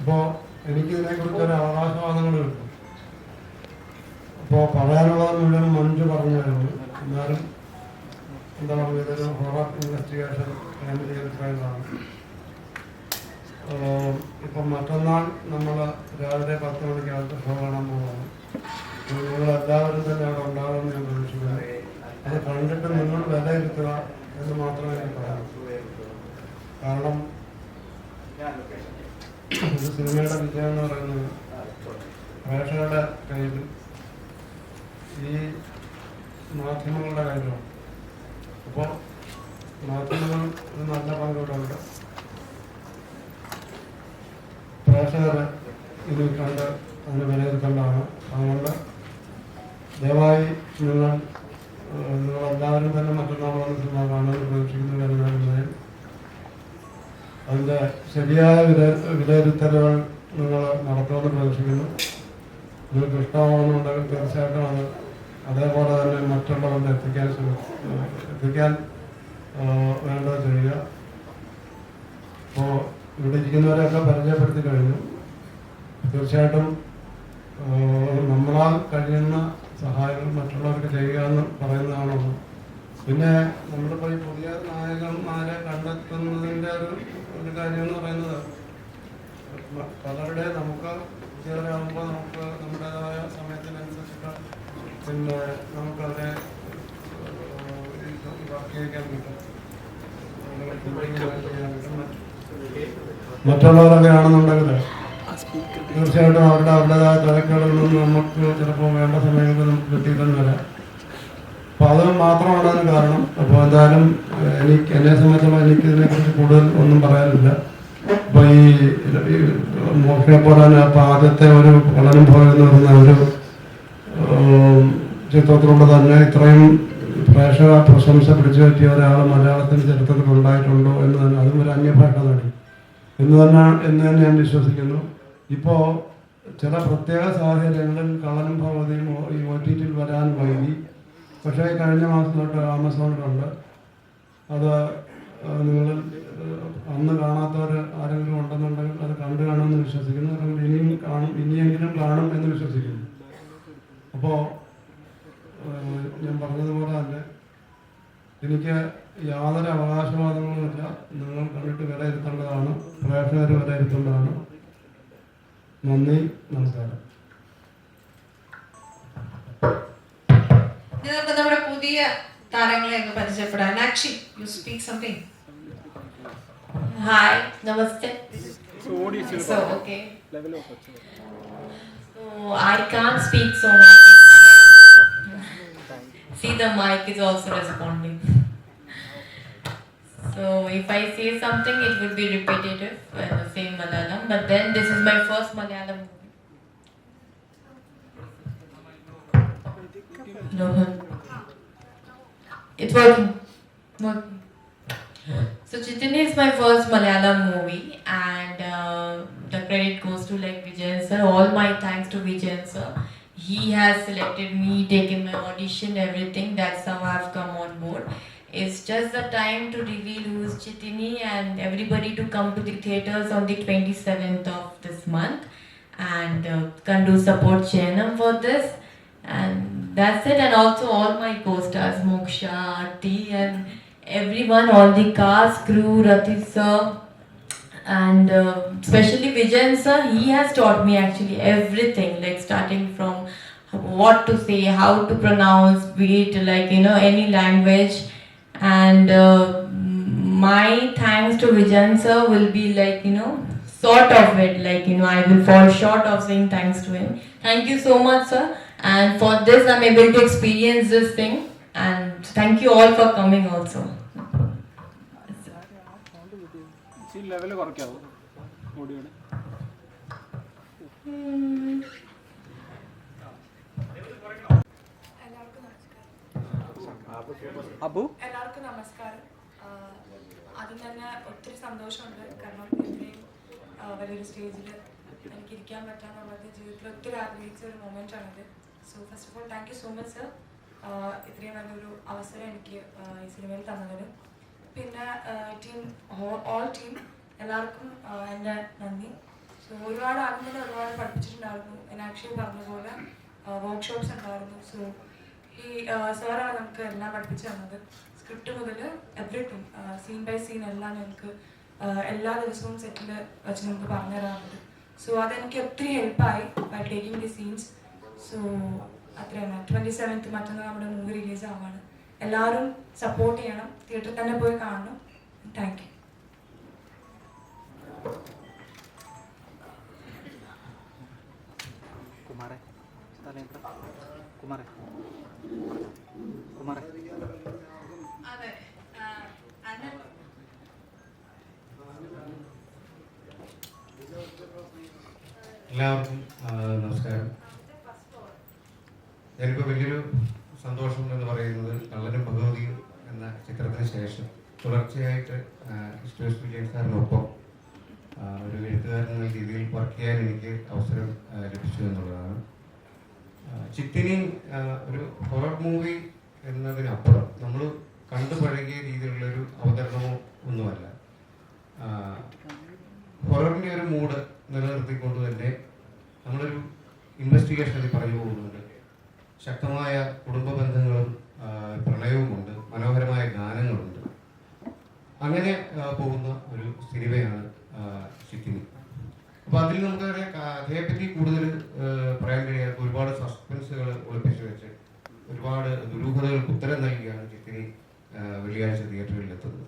അപ്പോൾ എനിക്കിതിനെക്കുറിച്ച് ഒരു അവകാശവാദങ്ങൾ കിട്ടും. അപ്പോൾ പറയാനുള്ളത് മുഴുവൻ മഞ്ജു പറഞ്ഞായിരുന്നു. എന്നാലും എന്താ പറയുക, ഇതൊരു ഹൊറർ ഇൻവെസ്റ്റിഗേഷൻ കേന്ദ്രീകരിച്ചാണ്. ഇപ്പം മറ്റന്നാൾ നമ്മൾ രാവിലെ 10 മണിക്കകത്ത് ഷോ കാണാൻ പോകുകയാണ്. നിങ്ങളെല്ലാവരും തന്നെ അവിടെ ഉണ്ടാകുമെന്ന് ഞാൻ പ്രതീക്ഷിക്കുന്നു. അത് കണ്ടിട്ട് നിങ്ങൾ വിലയിരുത്തുക എന്ന് മാത്രമേ എനിക്ക് പറയാം. കാരണം ഒരു സിനിമയുടെ വിജയം എന്ന് പറയുന്നത് പ്രേക്ഷകരുടെ കയ്യിൽ ഈ മാധ്യമങ്ങളുടെ കയ്യിലാണ്. അപ്പോൾ മാധ്യമങ്ങൾ ഒരു നല്ല പങ്കുകളുണ്ട്. പ്രേക്ഷകരെ ഇത് കണ്ട് അതിന് വിലയിരുത്തേണ്ടതാണ്. അതുകൊണ്ട് ദയവായി നിങ്ങളെല്ലാവരും തന്നെ മറ്റന്നാൾ വന്ന സിനിമ കാണാൻ പ്രതീക്ഷിക്കുന്ന കാര്യങ്ങളിൽ അതിൻ്റെ ശരിയായ വിലയിരുത്തലുകൾ നിങ്ങൾ നടത്തുമെന്ന് പ്രതീക്ഷിക്കുന്നു. നിങ്ങൾക്ക് ഇഷ്ടമാണെന്നുണ്ടെങ്കിൽ തീർച്ചയായിട്ടും അത് അതേപോലെ തന്നെ മറ്റുള്ളവരുടെ എത്തിക്കാൻ വേണ്ടത് ചെയ്യുക. അപ്പോൾ ഇവിടെ ഇരിക്കുന്നവരെയൊക്കെ പരിചയപ്പെടുത്തി കഴിഞ്ഞു. തീർച്ചയായിട്ടും നമ്മളാൽ കഴിയുന്ന സഹായങ്ങൾ മറ്റുള്ളവർക്ക് ചെയ്യുക എന്ന് പറയുന്നതാണത്. പിന്നെ നമ്മളിപ്പോൾ ഈ പുതിയ നായകന്മാരെ കണ്ടെത്തുന്നതിൻ്റെ ഒരു കാര്യം എന്ന് പറയുന്നത് പലരുടെ നമുക്ക് പുതിയവരാകുമ്പോൾ നമുക്ക് നമ്മുടേതായ സമയത്തിനനുസരിച്ചിട്ട് പിന്നെ നമുക്കതിനെ വർക്ക് കിട്ടും. മറ്റുള്ളവരൊക്കെ ആണെന്നുണ്ടെങ്കിൽ തീർച്ചയായിട്ടും അവരുടേതായ തിരക്കുകളിൽ നമുക്ക് ചിലപ്പോൾ വേണ്ട സമയങ്ങളിൽ നമുക്ക് കിട്ടിയിട്ടെന്ന് വരാം. അപ്പോൾ അത് മാത്രമാണ് അതിന് കാരണം. അപ്പോൾ എന്തായാലും എന്നെ സംബന്ധിച്ചുള്ള എനിക്ക് ഇതിനെക്കുറിച്ച് കൂടുതൽ ഒന്നും പറയാനില്ല. അപ്പോൾ ഈ മോക്ഷയെ പോലെ അപ്പോൾ ആദ്യത്തെ ഒരു വളനുഭവം എന്ന് പറയുന്ന ഒരു ചിത്രത്തിലൂടെ തന്നെ ഇത്രയും പ്രേക്ഷക പ്രശംസ പിടിച്ചു പറ്റിയ ഒരാൾ മലയാളത്തിൻ്റെ ചരിത്രത്തിൽ ഉണ്ടായിട്ടുണ്ടോ എന്ന് തന്നെ, അതും ഒരു അന്യഭാഷ നടി എന്ന് തന്നെ ഞാൻ വിശ്വസിക്കുന്നു. ഇപ്പോൾ ചില പ്രത്യേക സാഹചര്യങ്ങളിൽ കള്ളനും ഭഗവതിയും ഈ OTT വരാൻ വൈകി. പക്ഷേ കഴിഞ്ഞ മാസം തൊട്ട് ആമസോണിലുണ്ട്. അത് നിങ്ങൾ അന്ന് കാണാത്തവർ ആരെങ്കിലും ഉണ്ടെന്നുണ്ടെങ്കിൽ അത് കണ്ടു കാണുമെന്ന് വിശ്വസിക്കുന്നു. അല്ലെങ്കിൽ ഇനിയെങ്കിലും കാണും എന്ന് വിശ്വസിക്കുന്നു. അപ്പോൾ ഞാൻ പറഞ്ഞതുപോലെ തന്നെ എനിക്ക് യാതൊരു അവകാശവാദങ്ങളുമില്ല. നിങ്ങൾ കണ്ടിട്ട് വിലയിരുത്തേണ്ടതാണ്, പ്രേക്ഷകർ വിലയിരുത്തേണ്ടതാണ്. നന്ദി, നമസ്കാരം. നമ്മുടെ പുതിയ താരങ്ങളെ ഒന്ന് പരിചയപ്പെടാം. നാക്ഷി, you speak something. Hi, namaste. So okay. So I can't speak so much in Malayalam. See, the mic is also responding. So if I say something, it will be repetitive in the same Malayalam. But then this is my first Malayalam movie. No, it's working. So Chitini is my first Malayalam movie, and the credit goes to Vijayan sir. All my thanks to Vijayan sir. He has selected me, taken my audition, everything. That's how I've come on board. It's just the time to reveal who is Chitini and everybody to come to the theatres on the 27th of this month and can do support Chayanam for this. And that's it. And also all my co-stars, Moksha, Aarti, and everyone, all the cast, crew, Rathi sir, and especially Vijayan sir. He has taught me actually everything, like starting from what to say, how to pronounce, be it any language. And my thanks to Vijayan sir will be sort of it, I will fall short of saying thanks to him. Thank you so much, sir. And for this, I'm able to experience this thing. And thank you all for coming also. എല്ലാവർക്കും നമസ്കാരം. ആദ്യം തന്നെ ഒത്തിരി സന്തോഷമുണ്ട്. കാരണം ഇത്രയും വലിയൊരു സ്റ്റേജിൽ എനിക്ക് ഇരിക്കാൻ പറ്റാന്നുള്ളത് ജീവിതത്തിൽ ഒത്തിരി ആഗ്രഹിച്ച ഒരു മൊമെൻ്റ് ആണിത്. So first of all thank you so much sir, ഇത്രയും നല്ലൊരു അവസരം എനിക്ക് ഈ സിനിമയിൽ തന്നതിന്. പിന്നെ ടീം, ഓൾ ടീം എല്ലാവർക്കും എൻ്റെ നന്ദി. സോ ഒരുപാട് ആദ്യം തന്നെ ഒരുപാട് പഠിപ്പിച്ചിട്ടുണ്ടായിരുന്നു. മീനാക്ഷി പറഞ്ഞ പോലെ വർക്ക്ഷോപ്സ് ഉണ്ടായിരുന്നു. സോ ഈ സാറാണ് നമുക്ക് എല്ലാം പഠിപ്പിച്ചു തന്നത്. സ്ക്രിപ്റ്റ് മുതൽ എവറിത്തിങ് സീൻ ബൈ സീൻ എല്ലാം ഞങ്ങൾക്ക് എല്ലാ ദിവസവും സെറ്റിൽ വെച്ച് നമുക്ക് പറഞ്ഞു തരാറുണ്ട്. സോ അതെനിക്ക് ഒത്തിരി ഹെൽപ്പായി by taking the scenes. So അത്രയാണ്. 27th മറ്റന്നാൾ നമ്മുടെ മൂവി റിലീസ് ആവാണ്. എല്ലാവരും സപ്പോർട്ട് ചെയ്യണം, തിയേറ്ററിൽ തന്നെ പോയി കാണണം. Thank you. കുമാരേ കുമാരേ കുമാരേ അതെ അനൽ എല്ലാവർക്കും നമസ്കാരം. ഞാനിപ്പോൾ വലിയൊരു സന്തോഷം എന്ന് പറയുന്നത് കള്ളനും ഭഗവതിയും എന്ന ചിത്രത്തിന് ശേഷം തുടർച്ചയായിട്ട് ക്രിസ്റ്റോസ് വിജയൻ സാറിനൊപ്പം ഒരു എഴുത്തുകാരൻ എന്ന രീതിയിൽ വർക്ക് ചെയ്യാൻ എനിക്ക് അവസരം ലഭിച്ചു എന്നുള്ളതാണ്. ചിത്തിനി ഒരു ഹൊറർ മൂവി എന്നതിനപ്പുറം നമ്മൾ കണ്ടു പഴകിയ രീതിയിലുള്ളൊരു അവതരണമോ ഒന്നുമല്ല. ഹൊററിൻ്റെ ഒരു മൂഡ് നിലനിർത്തിക്കൊണ്ട് തന്നെ നമ്മളൊരു ഇൻവെസ്റ്റിഗേഷനിൽ പറഞ്ഞു പോകുന്നുണ്ട്. ശക്തമായ കുടുംബ ബന്ധങ്ങളും പ്രണയവുമുണ്ട്, മനോഹരമായ ഗാനങ്ങളുണ്ട്. അങ്ങനെ പോകുന്ന ഒരു സിനിമയാണ് ചിത്തിനി. അപ്പോൾ അതിൽ നമുക്ക് കഥയെപ്പറ്റി കൂടുതൽ പറയാൻ കഴിയാത്ത ഒരുപാട് സസ്പെൻസുകൾ ഒളിപ്പിച്ചു വെച്ച് ഒരുപാട് ദുരൂഹതകൾക്ക് ഉത്തരം നൽകിയാണ് ചിത്തിനി വെള്ളിയാഴ്ച തിയേറ്ററുകളിൽ എത്തുന്നത്.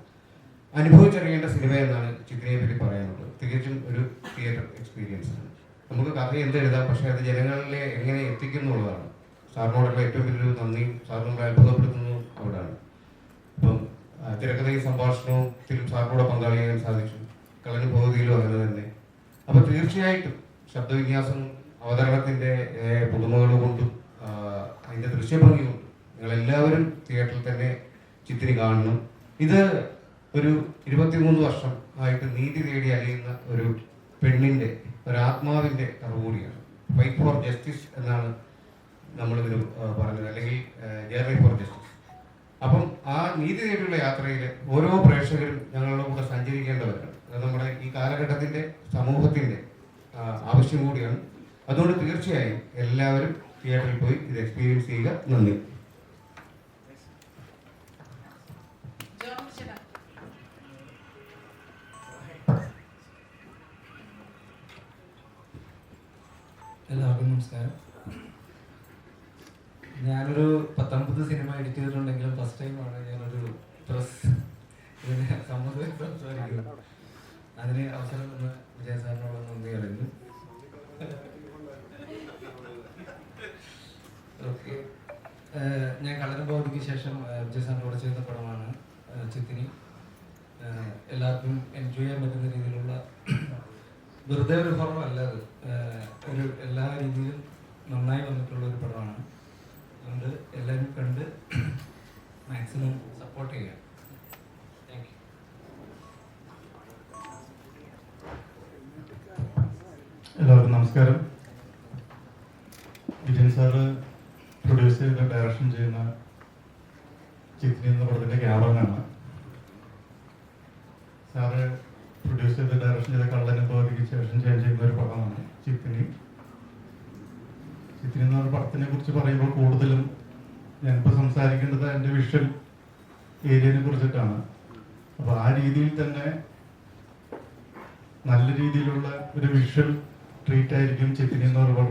അനുഭവിച്ചറിയേണ്ട സിനിമ എന്നാണ് ചിത്തിനിയെ പറ്റി പറയാനുള്ളത്. തികച്ചും ഒരു തിയേറ്റർ എക്സ്പീരിയൻസ് ആണ്. നമുക്ക് കഥ എന്തെഴുതാം, പക്ഷേ അത് ജനങ്ങളിലെ എങ്ങനെ എത്തിക്കുന്നുള്ളതാണ്. സാറിനോടുള്ള ഏറ്റവും വലിയൊരു നന്ദിയും സാറിന് നമ്മളെ അത്ഭുതപ്പെടുത്തുന്നതും അവിടെയാണ്. ഇപ്പം തിരക്കഥയും സംഭാഷണത്തിലും സാറിനോട് പങ്കാളിയാകാൻ സാധിച്ചു. കള്ളനും ഭഗവതിയിലും അങ്ങനെ തന്നെ. അപ്പോൾ തീർച്ചയായിട്ടും ശബ്ദവിന്യാസം അവതരണത്തിൻ്റെ പുതുമകൾ കൊണ്ടും അതിൻ്റെ ദൃശ്യഭംഗി കൊണ്ടും നിങ്ങളെല്ലാവരും തിയേറ്ററിൽ തന്നെ ചിത്തിനി കാണണം. ഇത് ഒരു 23 വർഷം ആയിട്ട് നീതി തേടി അലയുന്ന ഒരു പെണ്ണിൻ്റെ ഒരാത്മാവിൻ്റെ കഥ കൂടിയാണ്. ഫൈറ്റ് ഫോർ ജസ്റ്റിസ് എന്നാണ് നമ്മളിതിന് പറഞ്ഞത്, അല്ലെങ്കിൽ ജേർണി ഫോർ ജസ്റ്റിസ്. അപ്പം ആ നീതി തേടിയുള്ള യാത്രയിൽ ഓരോ പ്രേക്ഷകരും ഞങ്ങളുടെ കൂടെ സഞ്ചരിക്കേണ്ടവരാണ്. അത് നമ്മുടെ ഈ കാലഘട്ടത്തിൻ്റെ സമൂഹത്തിൻ്റെ ആവശ്യം കൂടിയാണ്. അതുകൊണ്ട് തീർച്ചയായും എല്ലാവരും തിയേറ്ററിൽ പോയി ഇത് എക്സ്പീരിയൻസ് ചെയ്യുക. നന്ദി. എല്ലാവർക്കും നമസ്കാരം. ഞാനൊരു 19 സിനിമ എഡിറ്റ് ചെയ്തിട്ടുണ്ടെങ്കിലും ഫസ്റ്റ് ടൈമാണ് ഞാനൊരു പ്രസ് ഇതിന് സമ്മതം സംസാരിക്കുന്നത്. അതിന് അവസരം തന്ന വിജയ സാറിനോട് നന്ദി പറയുന്നു. ഓക്കെ, ഞാൻ കള്ളനും ഭഗവതിക്ക് ശേഷം വിജയ സാറിനോട് ചെയ്യുന്ന പടമാണ് ചിത്തിനി. എല്ലാവർക്കും എൻജോയ് ചെയ്യാൻ പറ്റുന്ന രീതിയിലുള്ള വെറുതെ ഒരു ഹൊറർ അല്ല, അത് ഒരു എല്ലാ രീതിയിലും നന്നായി വന്നിട്ടുള്ള ഒരു പടമാണ്. അതുകൊണ്ട് എല്ലാവരും കണ്ട് മാക്സിമം സപ്പോർട്ട് ചെയ്യാം. Thank you. എല്ലാവർക്കും നമസ്കാരം. വിജയൻ സാറ് പ്രൊഡ്യൂസ് ചെയ്ത് ഡയറക്ഷൻ ചെയ്യുന്ന ചിത്തിനി എന്ന പടത്തിൻ്റെ ക്യാമറമാനാണ്. സാറ് പ്രൊഡ്യൂസ് ചെയ്ത് ഡയറക്ഷൻ ചെയ്ത കള്ളനും ഭഗവതിക്ക് ശേഷം ചെയ്യുന്ന ഒരു പടമാണ് ചിത്തിനി. ചിത്തിനി എന്ന പടത്തിനെ കുറിച്ച് പറയുമ്പോൾ കൂടുതലും ഞാനിപ്പോൾ സംസാരിക്കേണ്ടത് എൻ്റെ വിഷ്വൽ ഏരിയനെ കുറിച്ചിട്ടാണ്. അപ്പോൾ ആ രീതിയിൽ തന്നെ നല്ല രീതിയിലുള്ള ഒരു വിഷ്വൽ ട്രീറ്റ് ആയിരിക്കും ചിത്തിനി എന്ന ഒരു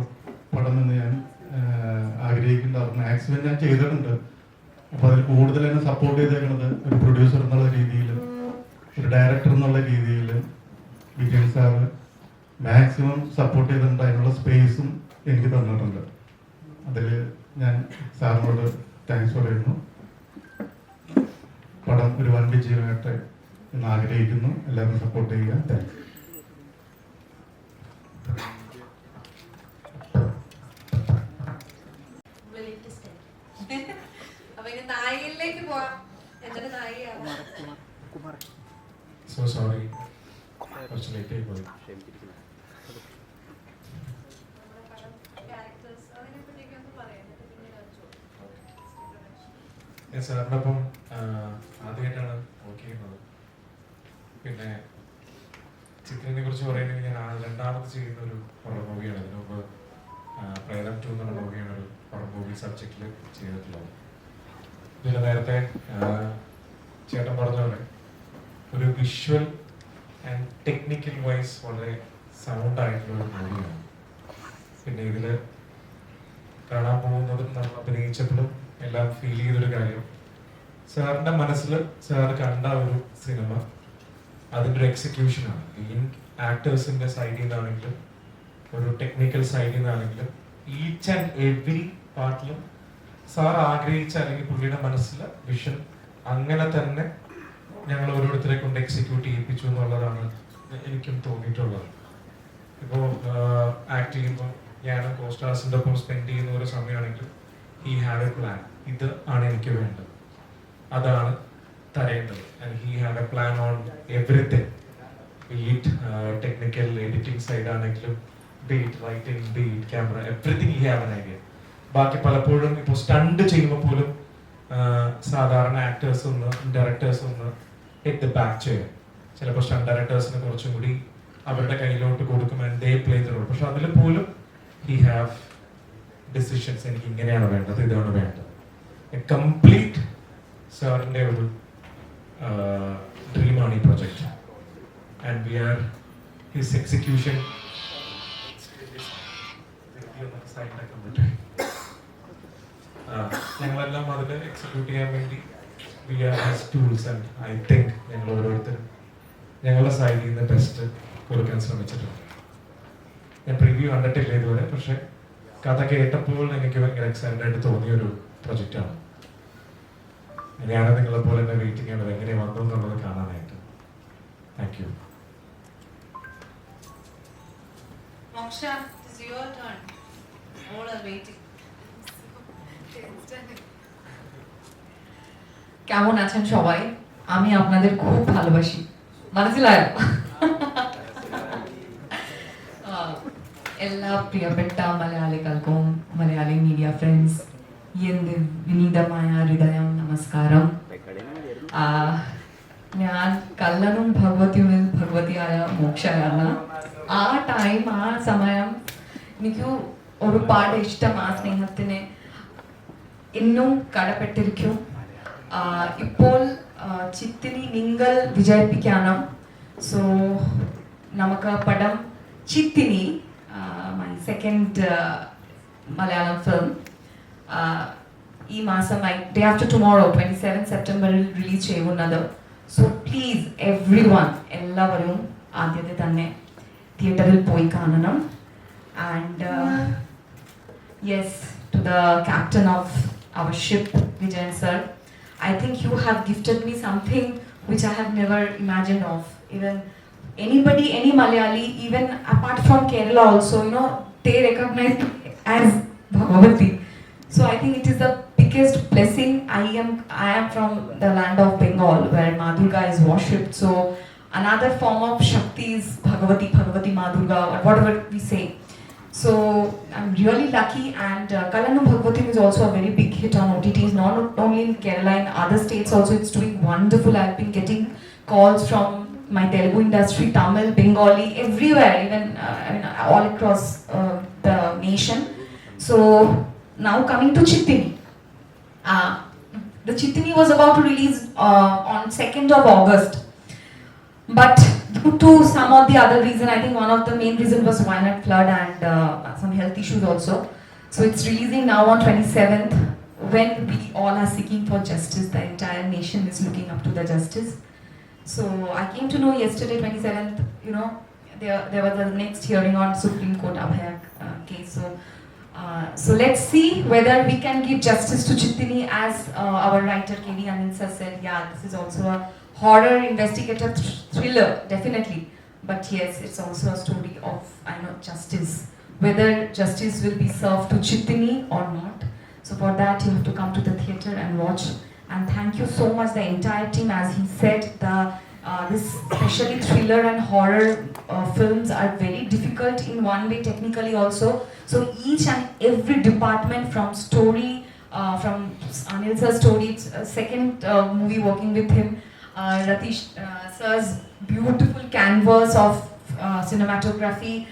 പടം എന്ന് ഞാൻ ആഗ്രഹിക്കുന്നുണ്ടായിരുന്നു. മാക്സിമം ഞാൻ ചെയ്തിട്ടുണ്ട്. അപ്പോൾ അതിൽ കൂടുതൽ എന്നെ സപ്പോർട്ട് ചെയ്തേക്കുന്നത് ഒരു പ്രൊഡ്യൂസർ എന്നുള്ള രീതിയിൽ, ഒരു ഡയറക്ടർ എന്നുള്ള രീതിയിൽ വിജയൻ സാറ് മാക്സിമം സപ്പോർട്ട് ചെയ്തിട്ടുണ്ട്. അതിനുള്ള സ്പേസും എനിക്ക് തന്നിട്ടുണ്ട്. അതിൽ ഞാൻ സാറിനോട് താങ്ക്സ് പറയുന്നു. പടം ഒരു വൻ വിജയമായിട്ട് എന്ന് ആഗ്രഹിക്കുന്നു. എല്ലാവരും സപ്പോർട്ട് ചെയ്യുക. താങ്ക്സ്. അപ്പൊ ഇനി നായികയിലേക്ക് പോവാം. എന്നിട്ട് നായികയാവാം. സോ സോറി, കുറച്ച് ലേറ്റ് ആയി പോയി. സാറിൻ്റെ ഒപ്പം ആദ്യമായിട്ടാണ് വർക്ക് ചെയ്യുന്നത്. പിന്നെ ചിത്രനെ കുറിച്ച് കുറിച്ച് പറയുകയാണെങ്കിൽ ഞാൻ രണ്ടാമത് ചെയ്യുന്ന ഒരു ഹൊറർ മൂവിയാണ്. ഇതിനു മുമ്പ് പ്രേതം 2 എന്നുള്ള മൂവിയാണ് ഒരു ഹൊറർ മൂവി സബ്ജക്റ്റിൽ ചെയ്തിട്ടുള്ളത്. ഇതിൽ നേരത്തെ ചേട്ടൻ പറഞ്ഞ പോലെ ഒരു വിഷ്വൽ ആൻഡ് ടെക്നിക്കൽ വൈസ് വളരെ സൗണ്ട് ആയിട്ടുള്ള ഒരു മൂവിയാണ്. പിന്നെ ഇതിൽ കാണാൻ പോകുന്നതും നമ്മൾ അഭിനയിച്ചപ്പോഴും എല്ലാം ഫീൽ ചെയ്തൊരു കാര്യം, സാറിൻ്റെ മനസ്സിൽ സാർ കണ്ട ഒരു സിനിമ അതിൻ്റെ ഒരു എക്സിക്യൂഷനാണ്. ഈ ആക്ടേഴ്സിൻ്റെ സൈഡിൽ നിന്നാണെങ്കിലും ഒരു ടെക്നിക്കൽ സൈഡിൽ നിന്നാണെങ്കിലും ഈച്ച് ആൻഡ് എവറി പാർട്ടിലും സാർ ആഗ്രഹിച്ച അല്ലെങ്കിൽ പുള്ളിയുടെ മനസ്സിൽ വിഷൻ അങ്ങനെ തന്നെ ഞങ്ങൾ ഓരോരുത്തരെ കൊണ്ട് എക്സിക്യൂട്ട് ചെയ്യിപ്പിച്ചു എന്നുള്ളതാണ് എനിക്കും തോന്നിയിട്ടുള്ളത്. ഇപ്പോൾ ആക്ട് ചെയ്യുമ്പോൾ ഞാൻ കോസ്റ്റാർസിൻ്റെ ഒപ്പം സ്പെൻഡ് ചെയ്യുന്ന ഒരു സമയമാണെങ്കിലും ഹി ഹാഡ് എ പ്ലാൻ, ഇത് ആണ് എനിക്ക് വേണ്ടത്, അതാണ് തരേണ്ടത്. And he had a plan on everything, be it technical editing side ആണെങ്കിലും be it writing be it camera everything he have an idea. ബാക്കി പലപ്പോഴും ഇപ്പോൾ സ്റ്റണ്ട് ചെയ്യുമ്പോൾ പോലും സാധാരണ ആക്ടേഴ്സ് ഒന്ന് ഡയറക്ടേഴ്സ് ഒന്ന് എറ്റ് ബാക്ക് ചെയ്യും. ചിലപ്പോൾ സ്റ്റണ്ട് ഡയറക്ടേഴ്സിന് കുറച്ചും കൂടി അവരുടെ കയ്യിലോട്ട് കൊടുക്കും and they play the role. പക്ഷെ അതിൽ പോലും ഹി ഹാവ് ഡിസിഷൻസ്, എനിക്ക് ഇങ്ങനെയാണ് വേണ്ടത്, ഇതാണ് വേണ്ടത്. കംപ്ലീറ്റ് സാറിൻ്റെ ഒരു ഡ്രീമാണ് ഈ project and we are his execution. ഞങ്ങളെല്ലാം അതിൽ എക്സിക്യൂട്ട് ചെയ്യാൻ വേണ്ടി we are his tools and I think ഞങ്ങൾ ഓരോരുത്തരും ഞങ്ങളുടെ സൈഡിൽ നിന്ന് ബെസ്റ്റ് കൊടുക്കാൻ ശ്രമിച്ചിട്ടുണ്ട്. ഞാൻ പ്രിവ്യൂ കണ്ടിട്ടില്ല ഇതുവരെ, പക്ഷെ കഥ കേട്ടപ്പോൾ എനിക്ക് ഭയങ്കര എക്സൈറ്റഡ് ആയിട്ട് തോന്നിയൊരു പ്രൊജക്റ്റാണ്. ഞാൻ നിങ്ങളെ പോലെ തന്നെ വെയിറ്റിംഗ് ആണ് എങ്ങനെ വന്നു എന്നുള്ളത് കാണാനായിട്ട്. Thank you. Moksha, it is your turn. All are waiting. কেমন আছেন সবাই? আমি আপনাদের খুব ভালোবাসি. മനസ്സിലായോ? എല്ലാ പ്രിയപ്പെട്ട മലയാളികൾക്കും മലയാളി മീഡിയ ഫ്രണ്ട്സ് എന്ത് വിനീതമായ ഹൃദയം നമസ്കാരം. ഞാൻ കള്ളനും ഭഗവതിയുമിൽ ഭഗവതിയായ മോക്ഷയാണ്. ആ ടൈം ആ സമയം എനിക്ക് ഒരുപാട് ഇഷ്ടം. ആ സ്നേഹത്തിന് ഇന്നും കടപ്പെട്ടിരിക്കും. ഇപ്പോൾ ചിത്തിനി നിങ്ങൾ വിജയിപ്പിക്കണം. സോ നമുക്ക് പടം Chithini, my second Malayalam film, ഈ മാസം ഡേ ആഫ്റ്റർ ടുമോറോ 27 സെപ്റ്റംബറിൽ റിലീസ് ചെയ്യുന്നത്. സോ പ്ലീസ് എവ്രി വൺ, എല്ലാവരും ആദ്യത്തെ തന്നെ തിയേറ്ററിൽ പോയി കാണണം. And yes, to the captain of our ship Vijayan sir, I think you have gifted me something which I have never imagined of. Even anybody, any Malayali, even apart from Kerala also, you know, they recognize as Bhagavati. So I think it is the biggest blessing. I am from the land of Bengal where Ma Durga is worshipped. So another form of Shakti is Bhagavati, Bhagavati Ma Durga, whatever we say. So I'm really lucky, and Kalanam Bhagavatim is also a very big hit on OTTs, not only in Kerala, in other states also it's doing wonderful. I've been getting calls from my Telugu industry, Tamil, Bengali, everywhere, even all across the nation. So now coming to Chittini. The Chittini was about to release on 2nd of August. But due to some of the other reason, I think one of the main reason was Wayanad flood and some health issues also. So it's releasing now on 27th, when we all are seeking for justice. The entire nation is looking up to the justice. So I came to know yesterday, 27th, you know, there was the next hearing on Supreme Court Abhayak case. So let's see whether we can give justice to Chittini, as our writer K.V. Anil sir said. Yeah, this is also a horror investigative thriller, definitely. But yes, it's also a story of, justice. Whether justice will be served to Chittini or not. So for that, you have to come to the theatre and watch. And thank you so much, the entire team. As he said, this especially thriller and horror films are very difficult in one way, technically also. So each and every department, from story, from Anil sir's story, second movie working with him, Ratish sir's beautiful canvas of cinematography,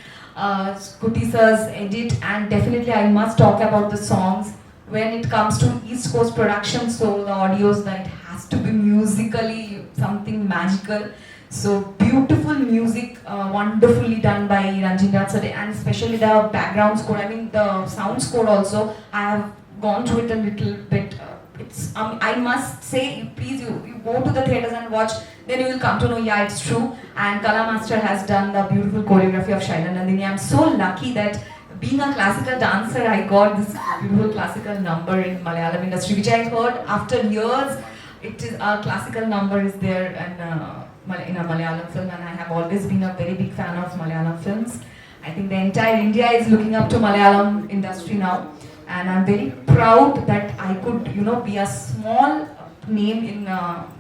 Kuti sir's edit, and definitely I must talk about the songs. When it comes to East Coast production, so the audios, that has to be musically something magical. So beautiful music, wonderfully done by Ranjindra Sade, and especially the background score. I mean the sound score also. I have gone through it a little bit. It's I must say, please you go to the theaters and watch. Then you will come to know, yeah, it's true. And Kala Master has done the beautiful choreography of Shaila Nandini. I'm so lucky that being a classical dancer, I got this beautiful classical number in Malayalam industry, which I heard after years. It is a classical number is there in a Malayalam film, and I have always been a very big fan of Malayalam films. I think the entire India is looking up to Malayalam industry now, and I'm very proud that I could, be a small name in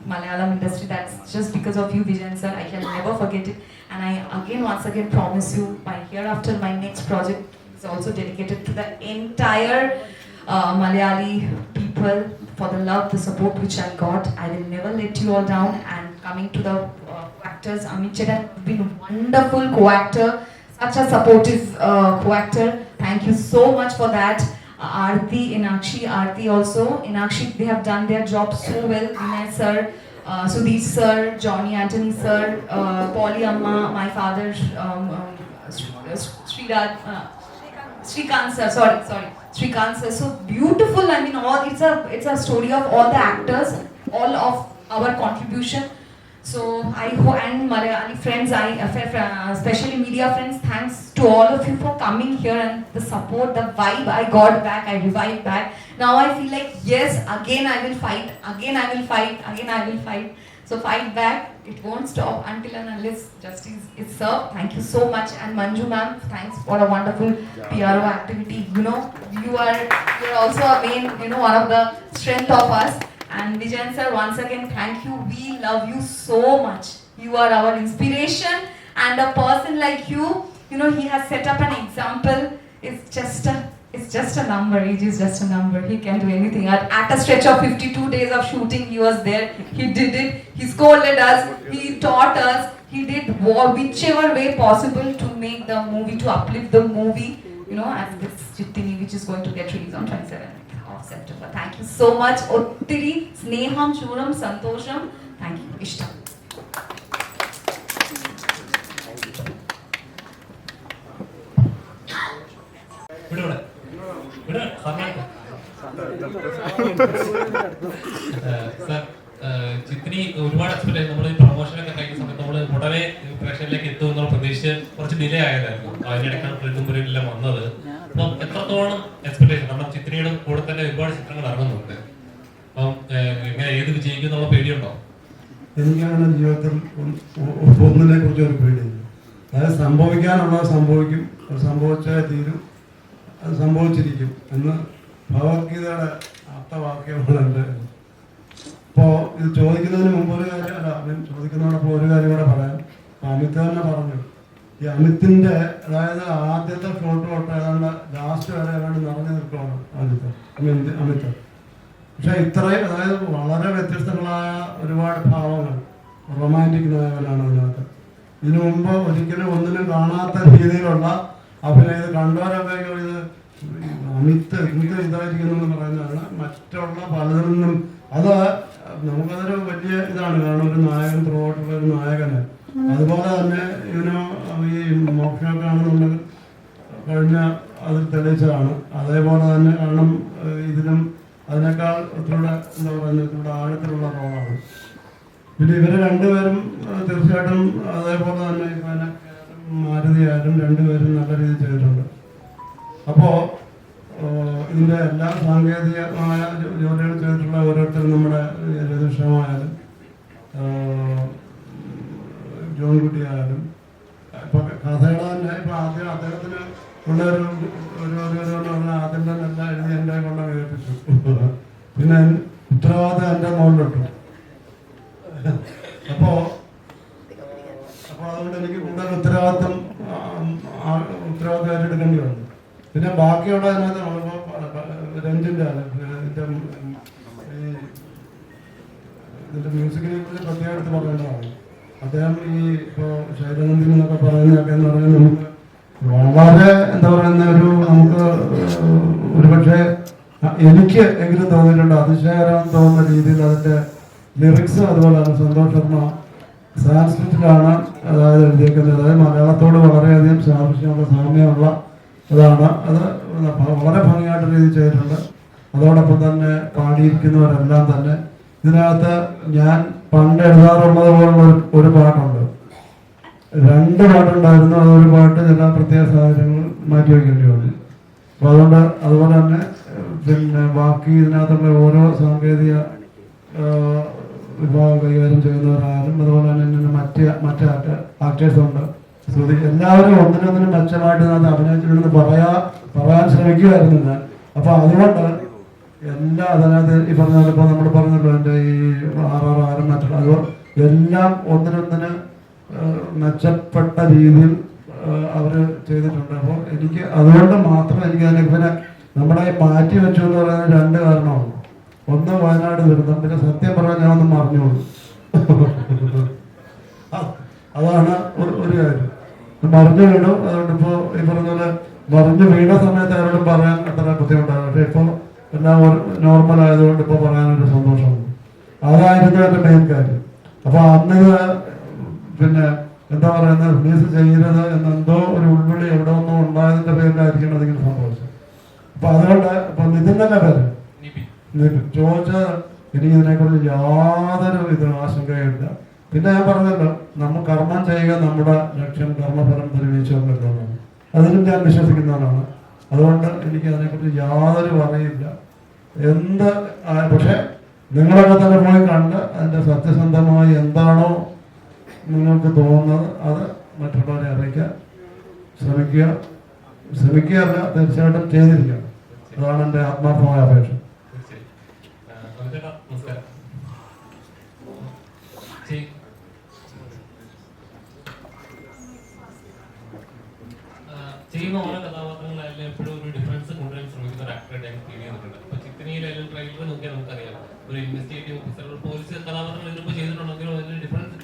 Malayalam industry. That's just because of you, Vijayan sir. I shall never forget it, and I once again promise you, hereafter my next project is also dedicated to the entire Malayali people for the love, the support which I got. I will never let you all down. And coming to the co-actors, Amit Chetan has been a wonderful co-actor, such a supportive co-actor. Thank you so much for that. Aarti, Aarti also. Inakshi, they have done their job so well. Vinay sir, Sudhir sir, Johnny Anthony sir, Polly Amma, my father, Srikant sir, sorry. Srikant sir, so beautiful. I mean, it's a story of all the actors, all of our contribution. So I hope, and Malayali friends, especially media friends, thanks to all of you for coming here, and the support, the vibe I got back, I revived back. Now I feel like, yes, again I will fight. So fight back. It won't stop until and unless justice is served. Thank you so much. And Manju ma'am, thanks for a wonderful PRO activity. You are also a main, one of the strength of us. And Vijayan sir, once again, thank you. We love you so much. You are our inspiration, and a person like you, he has set up an example. It's just a number. Age is just a number. He can do anything. At a stretch of 52 days of shooting, he was there. He did it. He scolded us. He taught us. He did whichever way possible to make the movie, to uplift the movie. As this Chittini, which is going to get released on 27th of September. Thank you so much. Ottiri, Sneham, Churam, Santosham. Thank you. Ishtam. Sir, ചിത്രി ഒരുപാട് expect നമ്മൾ ഈ പ്രൊമോഷനൊക്കെ കഴിഞ്ഞ സമയത്ത് നമ്മൾ ഉടനെ പ്രേക്ഷകരിലേക്ക് എത്തും എന്നുള്ള പ്രതീക്ഷിച്ച് കുറച്ച് ഡിലേ ആയതായിരുന്നു. അതിനിടയ്ക്കാണ് പ്രിന്റും വന്നത്. അപ്പം എത്രത്തോളം എക്സ്പെക്ടേഷൻ, കാരണം ചിത്രിയുടെ കൂടെ തന്നെ ഒരുപാട് ചിത്രങ്ങൾ ഇറങ്ങുന്നുണ്ട്. അപ്പം എങ്ങനെ ഏത് വിജയിക്കും എന്നുള്ള പേടിയുണ്ടോ? എനിക്കങ്ങനെ ജീവിതത്തിൽ ഒന്നിനെ കുറിച്ച് ഒരു പേടിയില്ല. അതായത് സംഭവിക്കാനുള്ളത് സംഭവിക്കും, അത് സംഭവിച്ചാൽ തീരും, അത് സംഭവിച്ചിരിക്കും എന്ന് ഭഗവത്ഗീതയുടെ അർത്ഥവാക്യങ്ങളുണ്ട്. ഇപ്പോൾ ഇത് ചോദിക്കുന്നതിന് മുമ്പ് ഒരു കാര്യം, ചോദിക്കുന്നതോടൊപ്പം ഒരു കാര്യം കൂടെ പറയാം. അമിത് തന്നെ പറഞ്ഞു, ഈ അമിത്തിൻ്റെ, അതായത് ആദ്യത്തെ ഷോട്ട് തൊട്ട് ഏതാണ്ട് ലാസ്റ്റ് വരെ ഏതാണ്ട് നിറഞ്ഞു നിൽക്കുകയാണ് അമിത്. പക്ഷെ ഇത്രയും, അതായത് വളരെ വ്യത്യസ്തങ്ങളായ ഒരുപാട് ഭാവങ്ങൾ, റൊമാൻറ്റിക് നായകനാണ് അതിനകത്ത്. ഇതിനു മുമ്പ് ഒരിക്കലും ഒന്നിനും കാണാത്ത രീതിയിലുള്ള അഭിനയം. ഇത് കണ്ടവരൊക്കെ ഇത് അമിത് ഇതായിരിക്കുന്നു എന്ന് പറയുന്നതാണ്. മറ്റുള്ള പലതിൽ നിന്നും അത് നമുക്കതൊരു വലിയ ഇതാണ്. കാരണം ഒരു നായകൻ, ത്രൂഔട്ടുള്ള ഒരു നായകന്. അതുപോലെ തന്നെ ഈ മോക്ഷമൊക്കെ ആണെന്നുണ്ടെങ്കിൽ കഴിഞ്ഞ അതിൽ തെളിയിച്ചതാണ്. അതേപോലെ തന്നെ കാരണം ഇതിലും അതിനേക്കാൾ ഒത്തിരി ഇത്തിരി ആഴത്തിലുള്ള റോളാണ്. പിന്നെ ഇവർ രണ്ടുപേരും തീർച്ചയായിട്ടും അതേപോലെ തന്നെ ഇപ്പം മാരുതിയായാലും രണ്ടുപേരും നല്ല രീതിയിൽ ചെയ്തിട്ടുണ്ട്. അപ്പോൾ ഇതിൻ്റെ എല്ലാ സാങ്കേതികമായ ജോലികൾ ചെയ്തിട്ടുള്ള ഓരോരുത്തരും, നമ്മുടെ രതീഷമായാലും ജോൺകുട്ടി ആയാലും, ഇപ്പോൾ കഥയുടെ തന്നെ ഇപ്പം ആദ്യം അദ്ദേഹത്തിന് ഉള്ള ആദ്യം തന്നെ എല്ലാം എഴുതി എൻ്റെ കൊണ്ട് കേൾപ്പിച്ചു. പിന്നെ ഉത്തരവാദിത്തം എൻ്റെ മുകളിലിട്ടു. അപ്പോൾ അതുകൊണ്ട് എനിക്ക് കൂടുതൽ ഉത്തരവാദിത്തം ഏറ്റെടുക്കേണ്ടി വന്നു. പിന്നെ ബാക്കിയുള്ള അതിനകത്ത് രഞ്ജിൻ്റെ ഇതിൻ്റെ മ്യൂസിക്കിനെ കുറിച്ച് പ്രത്യേകം എടുത്ത് പറയേണ്ടതാണ്. അദ്ദേഹം ഈ ഇപ്പോൾ ശൈലനന്ദിനി എന്നൊക്കെ പറയുന്നതൊക്കെ എന്ന് പറയുന്നത് നമുക്ക് വളരെ എന്താ പറയുന്ന ഒരു നമുക്ക് ഒരുപക്ഷെ എനിക്ക് എങ്കിലും തോന്നിയിട്ടുണ്ട് അതിശയകരം തോന്നുന്ന രീതിയിൽ അതിൻ്റെ ലിറിക്സ് അതുപോലെയാണ് സന്തോഷ് ശർമ്മ സാൻസ്ക്രിറ്റിലാണ് അതായത് എഴുതിയേക്കുന്നത്. അതായത് മലയാളത്തോട് വളരെയധികം സാദൃശ്യമുള്ള സാമ്യമുള്ള ഇതാണ്. അത് വളരെ ഭംഗിയായിട്ട് രീതി ചെയ്തിട്ടുണ്ട്. അതോടൊപ്പം തന്നെ പാടിയിരിക്കുന്നവരെല്ലാം തന്നെ ഇതിനകത്ത് ഞാൻ പണ്ട് എഴുതാറുള്ളത് പോലുള്ള ഒരു പാട്ടുണ്ട്, 2 പാട്ടുണ്ടായിരുന്നു. അതൊരു പാട്ട് ചില പ്രത്യേക സാഹചര്യങ്ങൾ മാറ്റി വയ്ക്കേണ്ടി വന്നു. അപ്പോൾ അതുകൊണ്ട് അതുപോലെ തന്നെ പിന്നെ ബാക്കി ഇതിനകത്തുള്ള ഓരോ സാങ്കേതിക വിഭാഗം കൈകാര്യം ചെയ്യുന്നവരായാലും അതുപോലെ തന്നെ മറ്റ് ആക്ടേഴ്സുണ്ട്, ശ്രുതി, എല്ലാവരും ഒന്നിനൊന്നിനും മെച്ചമായിട്ട് ഇതിനകത്ത് അഭിനയിച്ചിട്ടുണ്ടെന്ന് പറയാൻ ശ്രമിക്കുമായിരുന്നു ഞാൻ. അപ്പോൾ അതുകൊണ്ട് എല്ലാ അതിനകത്ത് ഈ പറഞ്ഞാൽ ഇപ്പോൾ നമ്മൾ പറഞ്ഞല്ലോ എൻ്റെ ഈ RRR മറ്റുള്ള അതുപോലെ എല്ലാം ഒന്നിനൊന്നിന് മെച്ചപ്പെട്ട രീതിയിൽ അവർ ചെയ്തിട്ടുണ്ട്. അപ്പോൾ എനിക്ക് അതുകൊണ്ട് മാത്രം എനിക്ക് അതിനെ പിന്നെ നമ്മുടെ മാറ്റി വെച്ചു എന്ന് പറയുന്നത് 2 കാരണമാണ്. ഒന്ന് വയനാട് ദുരന്തം, പിന്നെ സത്യം പറഞ്ഞാൽ ഞാനൊന്നും മറിഞ്ഞോളൂ. അതാണ് ഒരു കാര്യം. മറിഞ്ഞു വീണു. അതുകൊണ്ട് ഇപ്പോൾ ഈ പറഞ്ഞ പോലെ മറിഞ്ഞു വീണ സമയത്ത് അവരോടും പറയാൻ അത്ര ബുദ്ധിമുട്ടാണ്. പക്ഷെ ഇപ്പോൾ എല്ലാം നോർമൽ ആയതുകൊണ്ട് ഇപ്പോൾ പറയാനൊരു സന്തോഷമുണ്ട്. അതായിരുന്നു എൻ്റെ മെയിൻ കാര്യം. അപ്പോൾ അന്ന് പിന്നെ എന്താ പറയുന്നത് റിലീസ് ചെയ്യരുത് എന്നെന്തോ ഒരു ഉൾവിളി എവിടെ ഒന്നും ഉണ്ടായതിൻ്റെ പേരിലായിരിക്കണം അതിങ്ങനെ സംഭവിച്ചത്. അപ്പോൾ അതുകൊണ്ട് ഇപ്പോൾ നിതിൻ തന്നെ പേര് ചോദിച്ചാൽ എനിക്ക് ഇതിനെക്കുറിച്ച് യാതൊരു ആശങ്കയില്ല. പിന്നെ ഞാൻ പറഞ്ഞല്ലോ, നമ്മൾ കർമ്മം ചെയ്യുക നമ്മുടെ ലക്ഷ്യം, കർമ്മഫലം തെളിയിച്ചുകൊണ്ടുള്ളതാണ്. അതിലും ഞാൻ വിശ്വസിക്കുന്നവരാണ്. അതുകൊണ്ട് എനിക്ക് അതിനെക്കുറിച്ച് യാതൊരു അറിയില്ല. പക്ഷെ നിങ്ങളൊക്കെ തന്നെ പോയി കണ്ട് അതിൻ്റെ സത്യസന്ധമായി എന്താണോ നിങ്ങൾക്ക് തോന്നുന്നത് അത് മറ്റുള്ളവരെ അറിയിക്കാൻ ശ്രമിക്കുകയല്ല, തീർച്ചയായിട്ടും ചെയ്തിരിക്കുക. അതാണ് എൻ്റെ ആത്മാർത്ഥമായ അപേക്ഷ. ചെയ്യുന്ന ഓരോ കഥാപാത്രങ്ങളായാലും എപ്പോഴും ഒരു ഡിഫറൻസ് കൊണ്ടുവരാൻ ശ്രമിക്കുന്ന ഒരു ആക്ടറായിട്ട് ഞാൻ ഫീൽ ചെയ്യുന്നുണ്ട്. ഇപ്പൊ ചിത്തനിയിലായാലും ട്രെയിലർ നോക്കിയാൽ നമുക്കറിയാം, ഒരു ഇൻവെസ്റ്റിഗേറ്റീവ് ഓഫീസർ, പോലീസ് കഥാപാത്രങ്ങൾ ഇതിപ്പോൾ ചെയ്തിട്ടുണ്ടെങ്കിലും അതിന് ഡിഫറൻസ്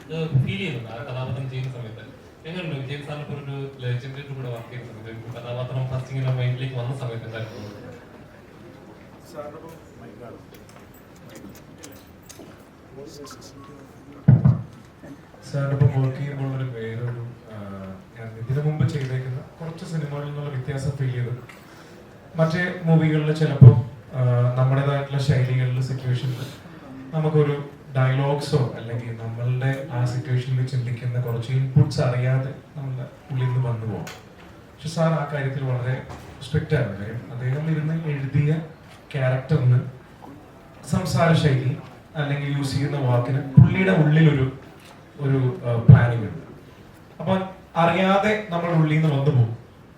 ഫീൽ ചെയ്യുന്നുണ്ട് ആ കഥാപാത്രം ചെയ്യുന്ന സമയത്ത്. എങ്ങനെയുണ്ട് വിജയൻ സാറിന് ഇപ്പോൾ ഒരു ലെജൻഡിന്റെ കൂടെ വർക്ക് ചെയ്യുന്ന സമയത്ത് കഥാപാത്രം ഫസ്റ്റ് ഇങ്ങനെ മൈൻഡിലേക്ക് വന്ന സമയത്ത് എന്തായിരുന്നു? സാറിനിപ്പോൾ വർക്ക് ചെയ്യുമ്പോൾ ഒരു വേറൊരു ഞാൻ ഇതിനു മുമ്പ് ചെയ്തേക്കുന്ന കുറച്ച് സിനിമകളിൽ നിന്നുള്ള വ്യത്യാസം ഫീൽ ചെയ്തു. മറ്റേ മൂവികളിൽ ചിലപ്പോൾ നമ്മുടേതായിട്ടുള്ള ശൈലികളിൽ സിറ്റുവേഷനിൽ നമുക്കൊരു ഡയലോഗ്സോ അല്ലെങ്കിൽ നമ്മളുടെ ആ സിറ്റുവേഷനിൽ ചിന്തിക്കുന്ന കുറച്ച് ഇൻപുട്സ് അറിയാതെ നമ്മളുടെ ഉള്ളിൽ നിന്ന് വന്നു പോകും. പക്ഷെ സാർ ആ കാര്യത്തിൽ വളരെ സ്ട്രിക്റ്റ് ആയിരുന്നു. കാര്യം അദ്ദേഹം ഇരുന്ന് എഴുതിയ ക്യാരക്ടറിന് സംസാര ശൈലി അല്ലെങ്കിൽ യൂസ് ചെയ്യുന്ന വാക്കിന് പുള്ളിയുടെ ഉള്ളിലൊരു പ്ലാനിങ് ഉണ്ട്. അപ്പൊ അറിയാതെ നമ്മൾ ഉള്ളിൽ നിന്ന് വന്നു പോകും.